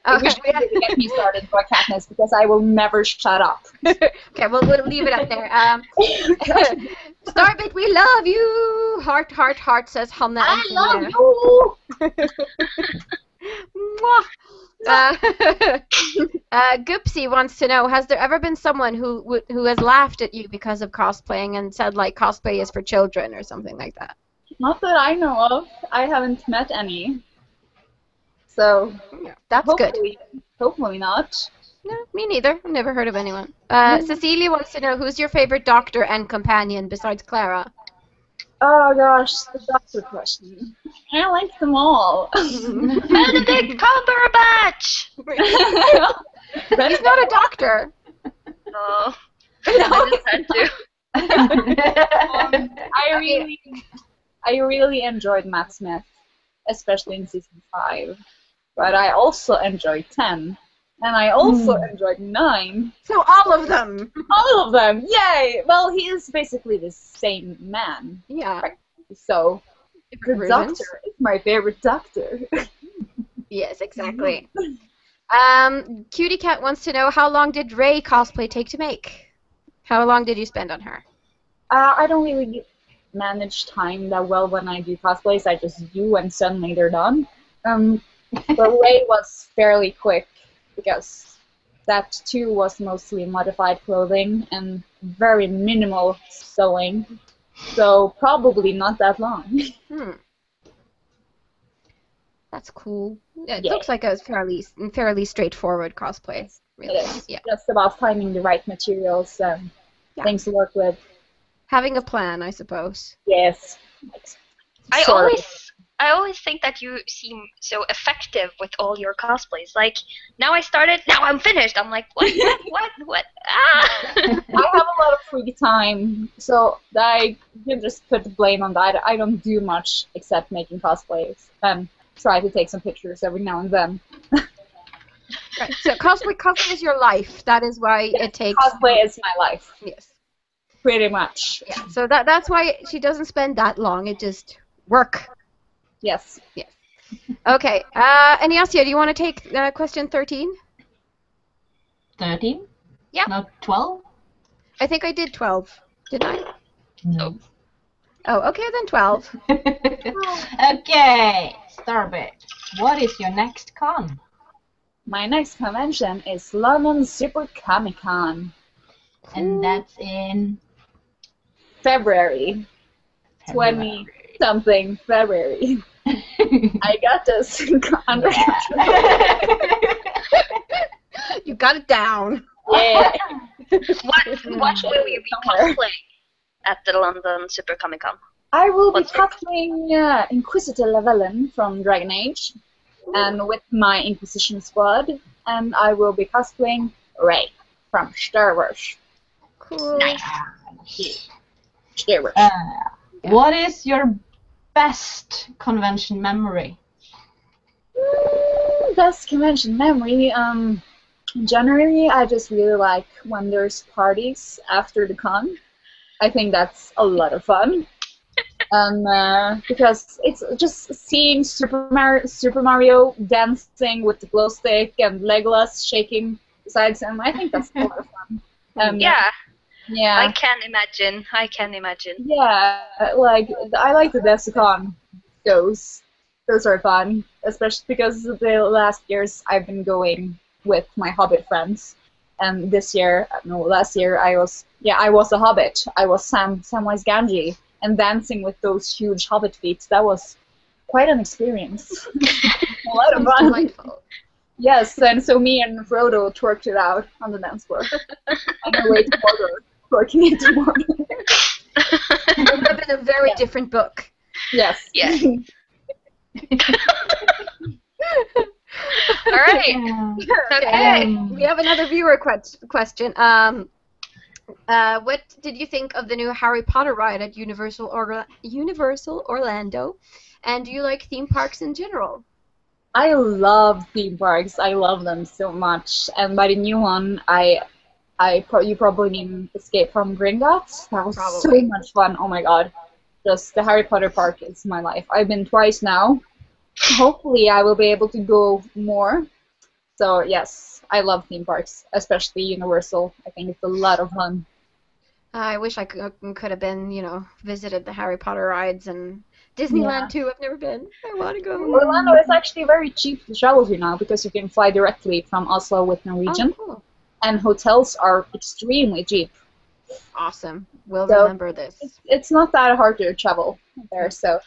I wish you didn't get me started by Katniss because I will never shut up. Okay, well, we'll leave it up there. Starbit, we love you! Heart, heart, heart, says Hanna. I love you! Goopsy wants to know, has there ever been someone who has laughed at you because of cosplaying and said, like, cosplay is for children or something like that? Not that I know of. I haven't met any. So, that's good. Hopefully not. No, me neither. I've never heard of anyone. Cecilia wants to know, who's your favorite doctor and companion besides Clara? Oh gosh, the doctor question. I like them all. Benedict Cumberbatch! He's not a doctor. No. I just had to. I really enjoyed Matt Smith, especially in season 5. But I also enjoyed 10. And I also enjoyed 9. So all of them! All of them! Yay! Well, he is basically the same man. Yeah. Right? So, the versions. doctor is my favorite doctor. Yes, exactly. Cutie Cat wants to know, how long did Rey cosplay take to make? How long did you spend on her? I don't really manage time that well when I do cosplays. I just do and suddenly they're done. But Rey was fairly quick because that too was mostly modified clothing and very minimal sewing. So probably not that long. That's cool. It looks like a fairly straightforward cosplay. Really. It is. Yeah. Just about finding the right materials and things to work with. Having a plan, I suppose. Yes. I always think that you seem so effective with all your cosplays. Like, now I started, now I'm finished. I'm like, what? Ah! I have a lot of free time, so I can just put the blame on that. I don't do much except making cosplays and try to take some pictures every now and then. Right. So cosplay is your life. That is why it takes. Cosplay is my life. Yes. Pretty much. Yeah. So that's why she doesn't spend that long. It just work. Yes. Yes. Okay. Enyassia, do you want to take question 13? 13? Yeah. Not 12? I think I did 12. Didn't I? No. Oh, okay, then 12. Okay, Starbit. What is your next con? My next convention is London Super Comic Con. And that's in February. 20-something February. I got this under control. You got it down. Yeah. What will you be cosplaying at the London Super Comic Con? I will be cosplaying Inquisitor Llewellyn from Dragon Age, and with my Inquisition squad, and I will be cosplaying Rey from Star Wars. Cool. Nice. Star Wars. What is your best convention memory? Best convention memory? Generally, I just really like when there's parties after the con. I think that's a lot of fun. Because it's just seeing Super Mario dancing with the glow stick and Legolas shaking besides him. I think that's a lot of fun. Yeah. Yeah. I can imagine. Yeah, like I like the Desicon. Those are fun, especially because the last years I've been going with my Hobbit friends. And last year I was a Hobbit. I was Samwise Gamgee, and dancing with those huge Hobbit feet. That was quite an experience. A lot of Sounds fun. delightful. Yes, and so me and Frodo twerked it out on the dance floor. On our way to Mordor, twerking it to Mordor. It would have been a very different book. Yes. Yes. All right. Okay. We have another viewer question. What did you think of the new Harry Potter ride at Universal Orlando? And do you like theme parks in general? I love theme parks. I love them so much. And by the new one, you probably mean Escape from Gringotts. That was so much fun. Oh my god. Just the Harry Potter park is my life. I've been twice now. Hopefully I will be able to go more. So yes, I love theme parks, especially Universal. I think it's a lot of fun. I wish I could have been, visited the Harry Potter rides and Disneyland too. I've never been. I want to go. Orlando is actually very cheap to travel to now because you can fly directly from Oslo with Norwegian. Oh, cool. And hotels are extremely cheap. Awesome. We'll remember this. It's not that hard to travel there, so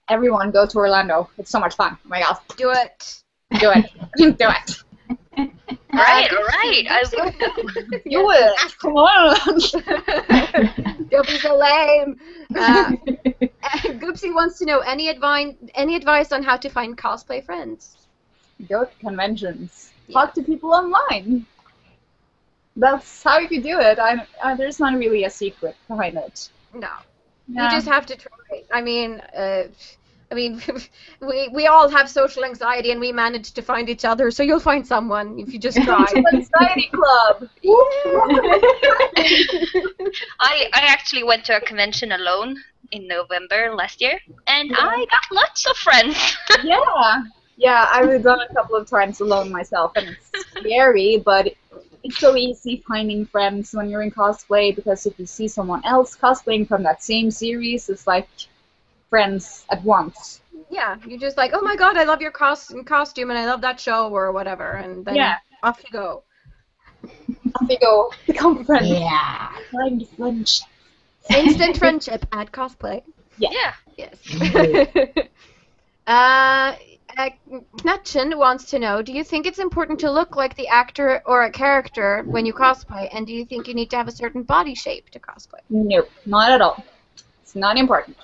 everyone go to Orlando. It's so much fun. Oh my god. Do it. Do it. Do it. All right. I will go. Do it. Come on. Don't be so lame. Goopsie wants to know any advice on how to find cosplay friends. Go to conventions. Talk to people online. That's how you do it. There's not really a secret behind it. No. Yeah. You just have to try. I mean, we all have social anxiety, and we managed to find each other. So you'll find someone if you just try. Anxiety club. I actually went to a convention alone in November last year, and I got lots of friends. Yeah, I've done a couple of times alone myself, and it's scary, but it's so easy finding friends when you're in cosplay, because if you see someone else cosplaying from that same series, it's like friends at once. Yeah, you're just like, oh my god, I love your costume, and I love that show, or whatever, and then off you go. Off you go. Become friends. Yeah. Find friendship. Instant friendship at cosplay. Yeah. Yes. Knutchen wants to know, do you think it's important to look like the actor or a character when you cosplay, and do you think you need to have a certain body shape to cosplay? Nope, not at all. It's not important.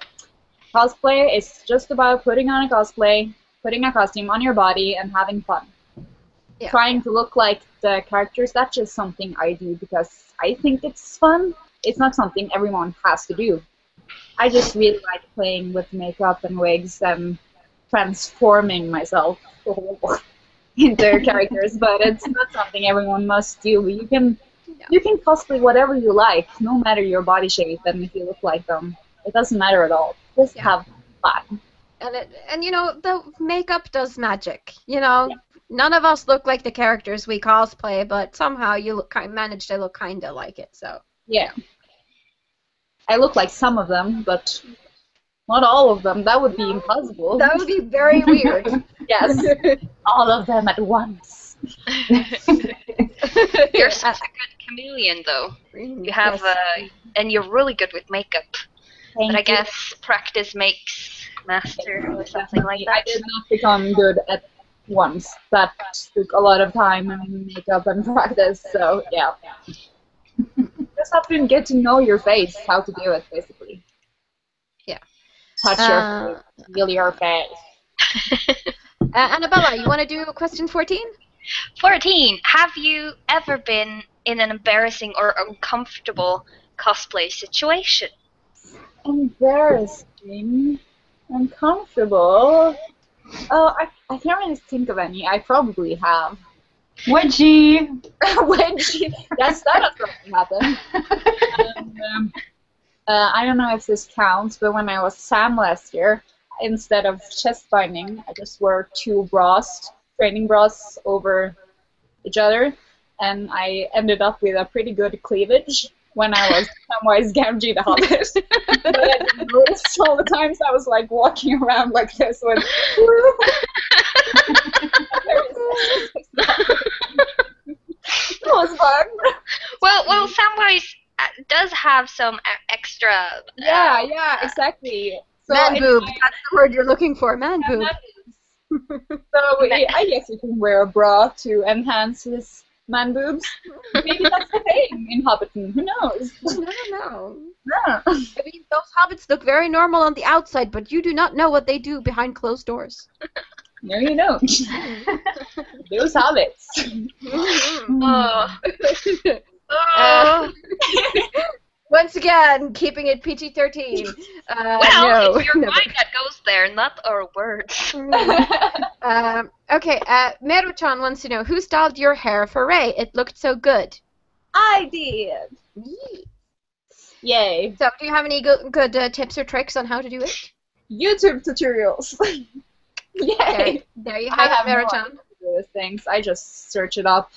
Cosplay is just about putting on a cosplay, putting a costume on your body, and having fun. Yeah. Trying to look like the characters, that's just something I do because I think it's fun. It's not something everyone has to do. I just really like playing with makeup and wigs and transforming myself into characters, but it's not something everyone must do. You can cosplay whatever you like, no matter your body shape and if you look like them. It doesn't matter at all. Just have fun. And the makeup does magic. None of us look like the characters we cosplay, but somehow you manage to look kind of like it. So yeah, I look like some of them, but not all of them. That would be impossible. That would be very weird. Yes, all of them at once. You're such a good chameleon, though. You have, and you're really good with makeup. But I guess practice makes master or something like that. I did not become good at once. That took a lot of time and makeup and practice. So yeah, just have to get to know your face, how to do it, basically. Yeah. Touch your face, feel your face. Annabella, you want to do question 14? 14. Have you ever been in an embarrassing or uncomfortable cosplay situation? Embarrassing, uncomfortable. Oh, I can't really think of any. I probably have. Wedgie. Wedgie. Yes, that has probably happened. And, I don't know if this counts, but when I was Sam last year, instead of chest binding, I just wore 2 bras, training bras over each other, and I ended up with a pretty good cleavage when I was Samwise Gamgee the Hobbit. But I didn't notice all the times I was like walking around like this with was fun. Well, Samwise does have some extra. Yeah, exactly. So Man boob. That's the word you're looking for. Man boob. I guess you can wear a bra to enhance his man boobs. Maybe that's the thing in Hobbiton. Who knows? You never know. Yeah. I mean, those hobbits look very normal on the outside, but you do not know what they do behind closed doors. No, you don't. Those hobbits. Oh. Once again, keeping it PG-13. Well, no, it's your never. mind that goes there, not our words. Okay, Meru-chan wants to know, who styled your hair for Ray? It looked so good. I did. Yay. So, do you have any good tips or tricks on how to do it? YouTube tutorials. Yay. There you I have have it, no Meru-chan. idea how to do things. I just search it up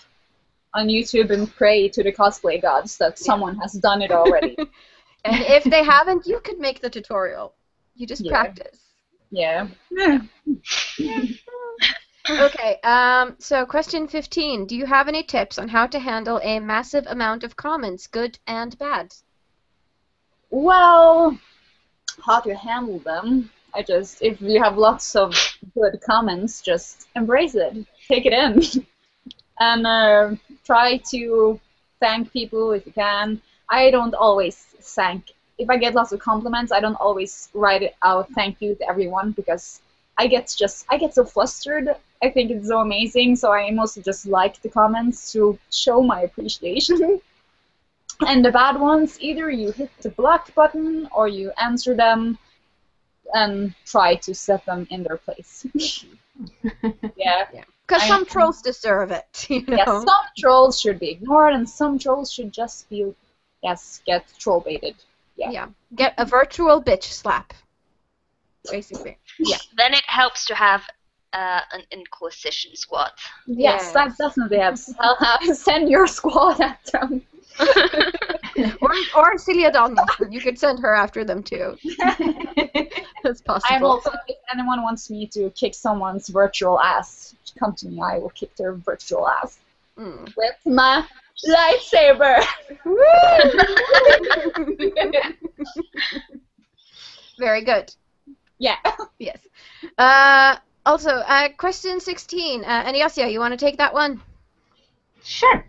on YouTube and pray to the cosplay gods that someone has done it already. And if they haven't, you could make the tutorial. You just practice. Yeah. Okay, so question 15. Do you have any tips on how to handle a massive amount of comments, good and bad? Well, how to handle them? If you have lots of good comments, just embrace it. Take it in. And try to thank people if you can. I don't always thank. If I get lots of compliments, I don't always write it out thank you to everyone because I get so flustered. I think it's so amazing, so I mostly just like the comments to show my appreciation. And the bad ones, either you hit the block button or you answer them and try to set them in their place. Yeah. Because some trolls deserve it, you know? Yes, some trolls should be ignored, and some trolls should just be, get troll baited. Yeah. Get a virtual bitch slap, basically. Yeah. Then it helps to have an Inquisition squad. Yes, that definitely helps. Send your squad at them. or Celia Donaldson. You could send her after them, too. That's possible. I'm also, if anyone wants me to kick someone's virtual ass, come to me. I will kick their virtual ass with my lightsaber. Very good. Yeah. Yes. Also, question 16. Enyassia, you want to take that one? Sure.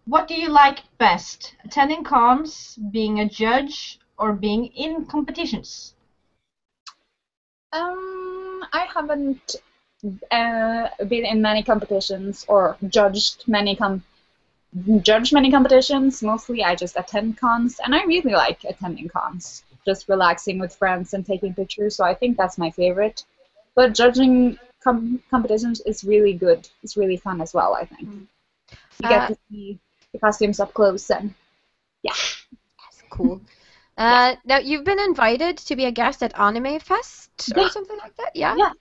What do you like best? Attending cons, being a judge, or being in competitions? I haven't been in many competitions or judged many competitions. Mostly I just attend cons, and I really like attending cons. Just relaxing with friends and taking pictures, so I think that's my favorite. But judging competitions is really good. It's really fun as well, I think. You get to see the costumes up close, and That's cool. Now, you've been invited to be a guest at Anime Fest or something like that? Yeah? Yeah.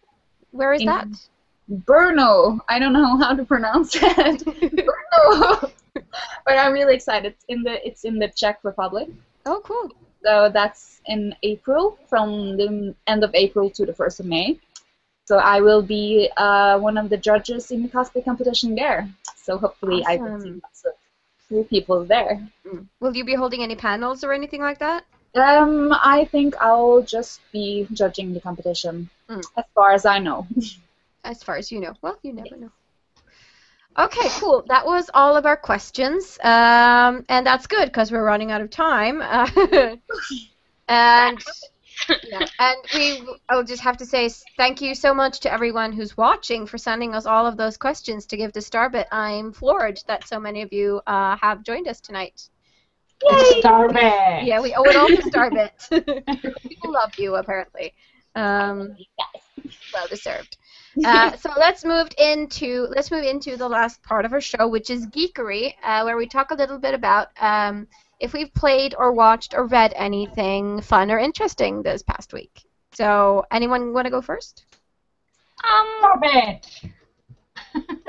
Where is that? Brno. I don't know how to pronounce it. Brno. But I'm really excited. It's in the Czech Republic. Oh, cool. So that's in April, from the end of April to the 1st of May. So I will be one of the judges in the cosplay competition there. So hopefully I can see lots of cool people there. Will you be holding any panels or anything like that? I think I'll just be judging the competition, as far as I know. As far as you know. Well, you never know. Okay, cool. That was all of our questions, and that's good because we're running out of time. And I'll just have to say thank you so much to everyone who's watching for sending us all of those questions to give to Starbit. I'm floored that so many of you have joined us tonight. Yay! Starbit! Yeah, we owe it all to Starbit. People love you, apparently. Well deserved. So let's move into the last part of our show, which is geekery, where we talk a little bit about if we've played or watched or read anything fun or interesting this past week. So, anyone want to go first? Starbit!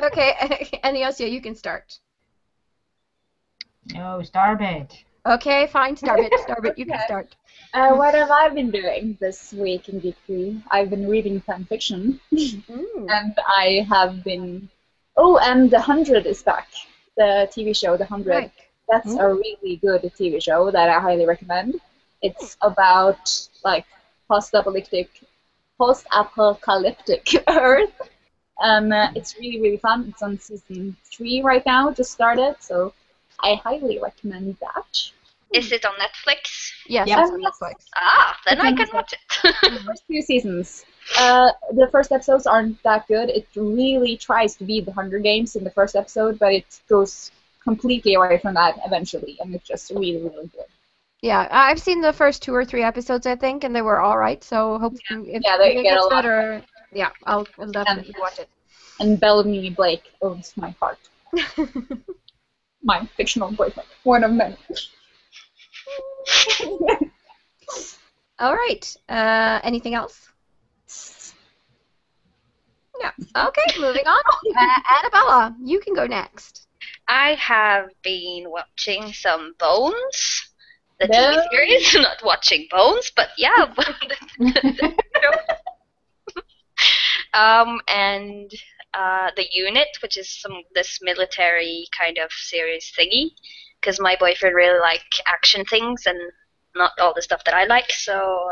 Okay, Enyassia, you can start. No, Starbit. Okay, fine, Starbit. Starbit, you can start. What have I been doing this week in geekery? I've been reading fan fiction, and I have been. Oh, and The 100 is back. the TV show, The 100. Right. That's a really good TV show that I highly recommend. It's about like post-apocalyptic Earth. It's really, really fun. It's on season 3 right now, just started, so I highly recommend that. Is it on Netflix? Yes, Yeah. it's on Netflix. Ah, then It's I on can Netflix. watch it. The first 2 seasons. The first episodes aren't that good. It really tries to be the Hunger Games in the first episode, but it goes completely away from that eventually, and it's just really, really good. Yeah, I've seen the first 2 or 3 episodes, I think, and they were all right. So hopefully, if Yeah, they it get a gets lot better, yeah, I'll definitely watch it. And Bellamy Blake owns my heart. My fictional boyfriend. One of many. All right. Anything else? Yeah. Okay, moving on. Annabella, you can go next. I have been watching some Bones, the No. TV series. Not watching Bones, but yeah. And The Unit, which is this military kind of series thingy, because my boyfriend really like action things and not all the stuff that I like. So,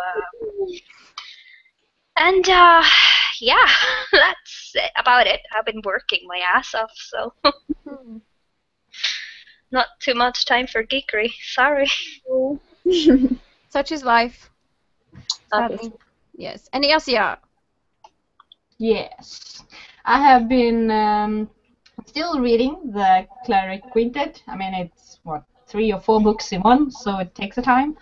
yeah, that's about it. I've been working my ass off, so not too much time for geekery. Sorry. Such is life. That is- Sadly. Yes. Enyassia. Yes. I have been still reading the Cleric Quintet. I mean, it's, 3 or 4 books in one, so it takes a time.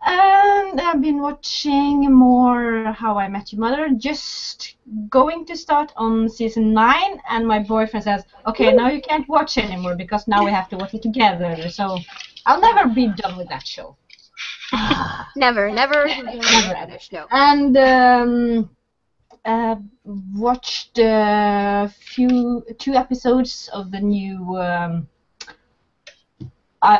And I've been watching more How I Met Your Mother, just going to start on season 9, and my boyfriend says, okay, now you can't watch anymore because now we have to watch it together. So I'll never be done with that show. Never Never finish. No. And watched 2 episodes of the new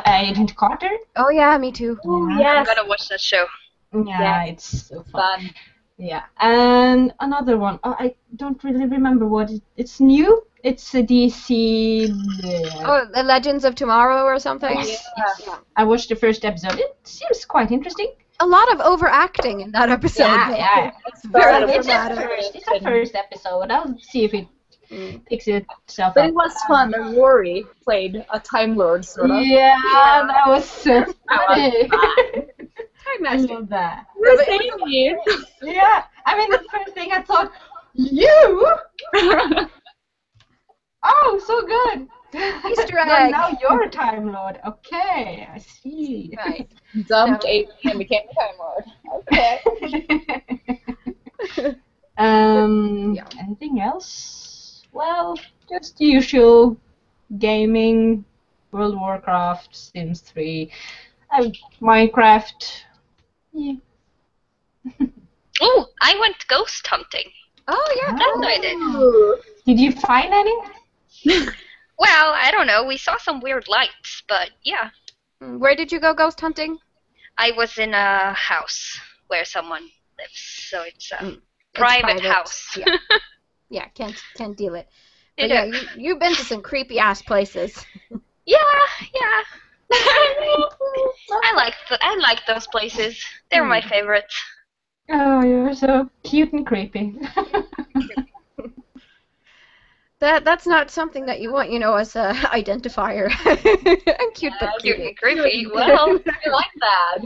Agent Carter. Oh yeah, me too. Oh, Yeah. I'm yes. gonna watch that show. Yeah, Yes. it's so fun. Fun. Yeah, and another one. Oh, I don't really remember what it's new. It's a DC. Oh, The Legends of Tomorrow or something. Yes. Yeah. I watched the first episode. It seems quite interesting. A lot of overacting in that episode. Yeah. It's Very fun. dramatic. It's a first episode. I'll see if it picks itself But up. it was fun. And Rory played a Time Lord, sort of. Yeah, that was so funny. I Time love that. Mercedes. Yeah, I mean, the first thing I thought, you? Oh, so good. Easter No, egg. now you're a Time Lord. Okay, I see. Right. Dumped AP and became a Time Lord. Okay. Yeah. Anything else? Well, just the usual gaming, World of Warcraft, Sims 3, Minecraft. Yeah. Oh, I went ghost hunting. Oh yeah. That's what I did. Ooh. Did you find any? Well, I don't know. We saw some weird lights, but yeah. Where did you go ghost hunting? I was in a house where someone lives, so it's a It's private house. Yeah. Yeah, can't deal it. But Yeah. yeah, you've been to some creepy ass places. Yeah. I like those places. They're my favorites. Oh, you're so cute and creepy. That's not something that you want, as a identifier. I'm cute but Cute creepy. and creepy. Well, I like that.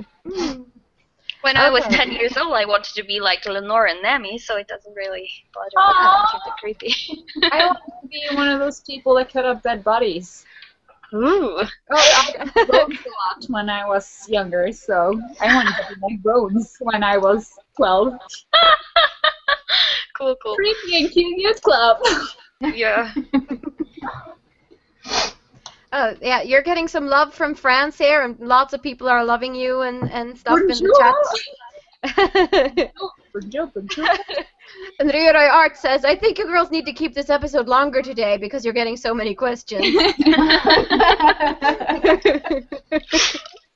when I was Okay. 10 years old, I wanted to be like Lenore and Nami, so it doesn't really bother me. Aw. Cute and creepy. I want to be one of those people that cut up dead bodies. Ooh. Oh, I got bones a lot when I was younger, so I wanted to be like Bones when I was 12. Cool. Creepy and cute youth club. Yeah. oh, yeah, you're getting some love from France here, and lots of people are loving you and stuff in the chat. Bonjour. And Ryuroi Art says, I think you girls need to keep this episode longer today because you're getting so many questions.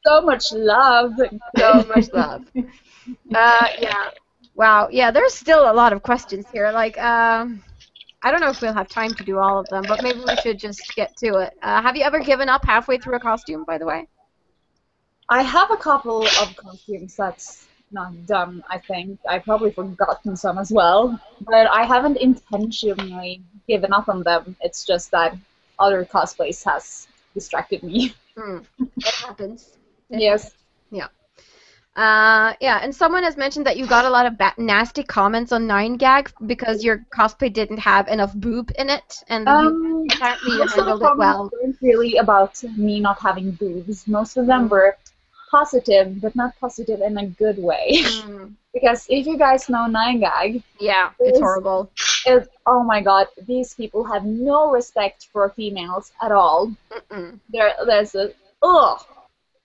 So much love. So much love. Yeah. Wow. Yeah, there's still a lot of questions here. Like, I don't know if we'll have time to do all of them, but maybe we should just get to it. Have you ever given up halfway through a costume, by the way? I have a couple of costumes that's not done, I think. I've probably forgotten some as well. But I haven't intentionally given up on them. It's just that other cosplays has distracted me. It happens. Yes. Yeah. Yeah, and someone has mentioned that you got a lot of nasty comments on 9gag because your cosplay didn't have enough boob in it, and apparently you Most of the handled it well. comments weren't really about me not having boobs. Most of them were positive, but not positive in a good way. Because if you guys know 9gag, yeah, it's horrible. Oh my god, these people have no respect for females at all. There's a ugh.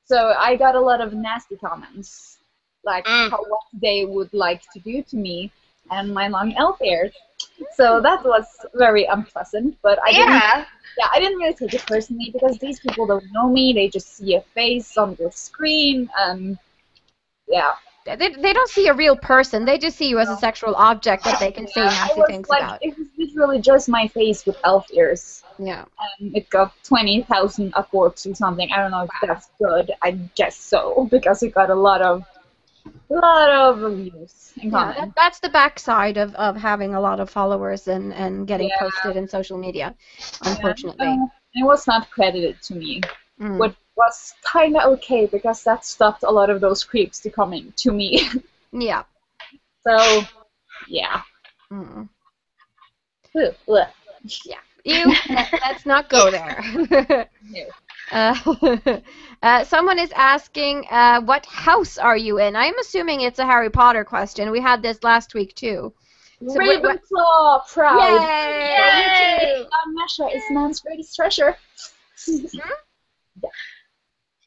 So I got a lot of nasty comments, like what they would like to do to me and my long elf ears. So that was very unpleasant, but I didn't really take it personally because these people don't know me. They just see a face on their screen, and yeah. They don't see a real person. They just see you as a sexual object that they can say nasty things about. It was literally just my face with elf ears. Yeah. And it got 20,000 upvotes or something. I don't know if that's good. I guess so, because it got a lot of reviews and comments. That's the backside of having a lot of followers and getting posted in social media, unfortunately. It was not credited to me, which was kind of okay because that stopped a lot of those creeps to coming to me. Yeah. So, yeah. Yeah. Let's not go there. Someone is asking, what house are you in? I'm assuming it's a Harry Potter question. We had this last week too. So Ravenclaw, proud. Yay! Enyassia is man's greatest treasure.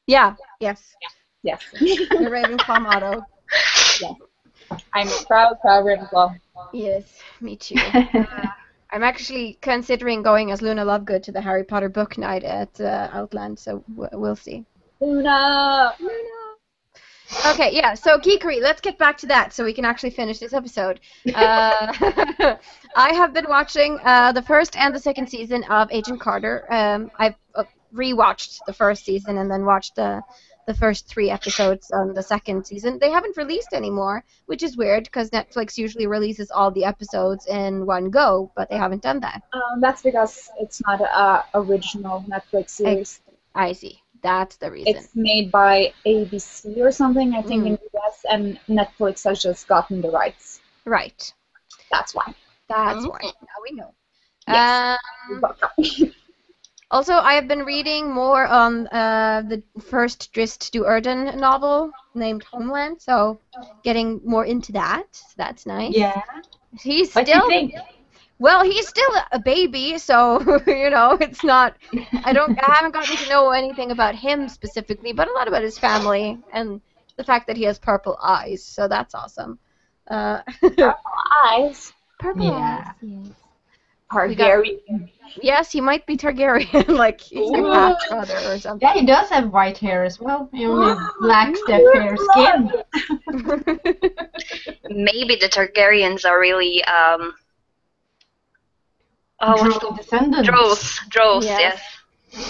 Yeah. Yes. Yes. The Ravenclaw motto. Yes. I'm a proud Ravenclaw. Yes, me too. I'm actually considering going as Luna Lovegood to the Harry Potter book night at Outland, so we'll see. Luna! Okay, yeah, so geekery, let's get back to that so we can actually finish this episode. I have been watching the first and the second season of Agent Carter. I've rewatched the first season and then watched the first 3 episodes on the second season. They haven't released anymore, which is weird because Netflix usually releases all the episodes in one go, but they haven't done that. That's because it's not an original Netflix series. I see. That's the reason. It's made by ABC or something, I think, in the US, and Netflix has just gotten the rights. Right. That's why. That's why. Now we know. Yes. Also, I have been reading more on the first Drizzt Do'Urden novel named Homeland, so getting more into that. So that's nice. Yeah. He's What do you think? Well, he's still a baby, so it's not. I haven't gotten to know anything about him specifically, but a lot about his family and the fact that he has purple eyes. So that's awesome. Purple eyes. Purple eyes. Yes. Targaryen. Yes, he might be Targaryen, like he's a half brother or something. Yeah, he does have white hair as well. He only lacks that fair skin. Maybe the Targaryens are really Descendants. Drows, yes.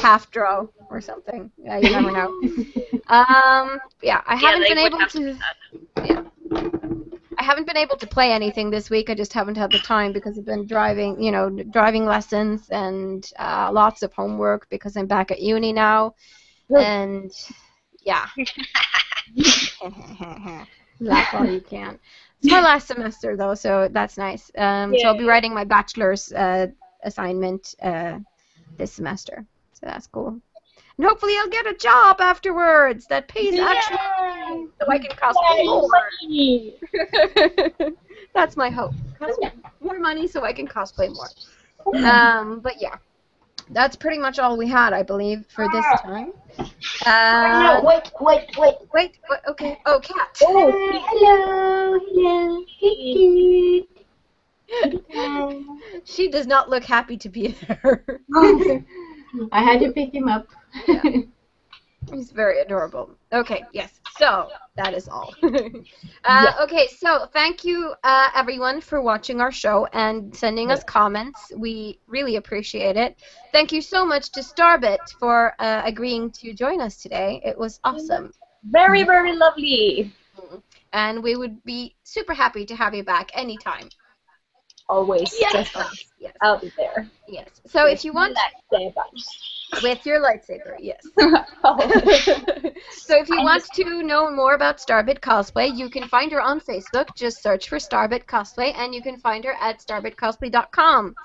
Half Drow or something. Yeah, you never know. Yeah, I haven't been able to. Yeah. I haven't been able to play anything this week. I just haven't had the time because I've been driving lessons and lots of homework because I'm back at uni now. And yeah. Laugh all you can. It's my last semester though, so that's nice. So I'll be writing my bachelor's assignment this semester. So that's cool. And hopefully I'll get a job afterwards that pays actually so I can cosplay more. That's my hope. More money so I can cosplay more. But yeah, that's pretty much all we had, I believe, for this time. No, wait. Okay. Oh, Cat. Hello. She does not look happy to be there. I had to pick him up. Yeah. He's very adorable. Okay, yes. So that is all. Yeah. Okay, so thank you, everyone, for watching our show and sending us comments. We really appreciate it. Thank you so much to Starbit for agreeing to join us today. It was awesome. Very, very lovely. And we would be super happy to have you back anytime. Always. Yes. Just ask. Yes. I'll be there. Yes. So if you want, Lightsaber. with your lightsaber, yes. Always. So if you want to know more about Starbit Cosplay, you can find her on Facebook. Just search for Starbit Cosplay, and you can find her at starbitcosplay.com.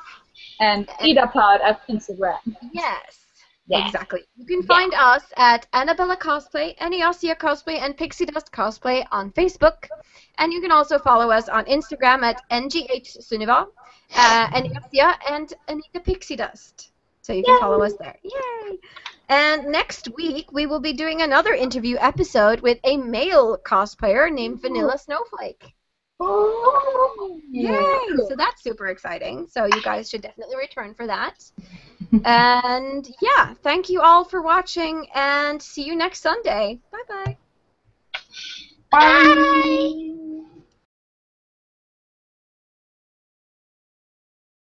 And Edapod at Instagram. Yes. Yeah. Exactly. You can find us at Annabella Cosplay, Enyassia Cosplay, and Pixiedust Cosplay on Facebook. And you can also follow us on Instagram at NGHSuniva, Enyassia, and Anita Pixiedust. So you can follow us there. Yay! And next week, we will be doing another interview episode with a male cosplayer named Vanilla Snowflake. Oh, Yay! So that's super exciting. So you guys should definitely return for that. And yeah, thank you all for watching, and see you next Sunday. Bye-bye. Bye.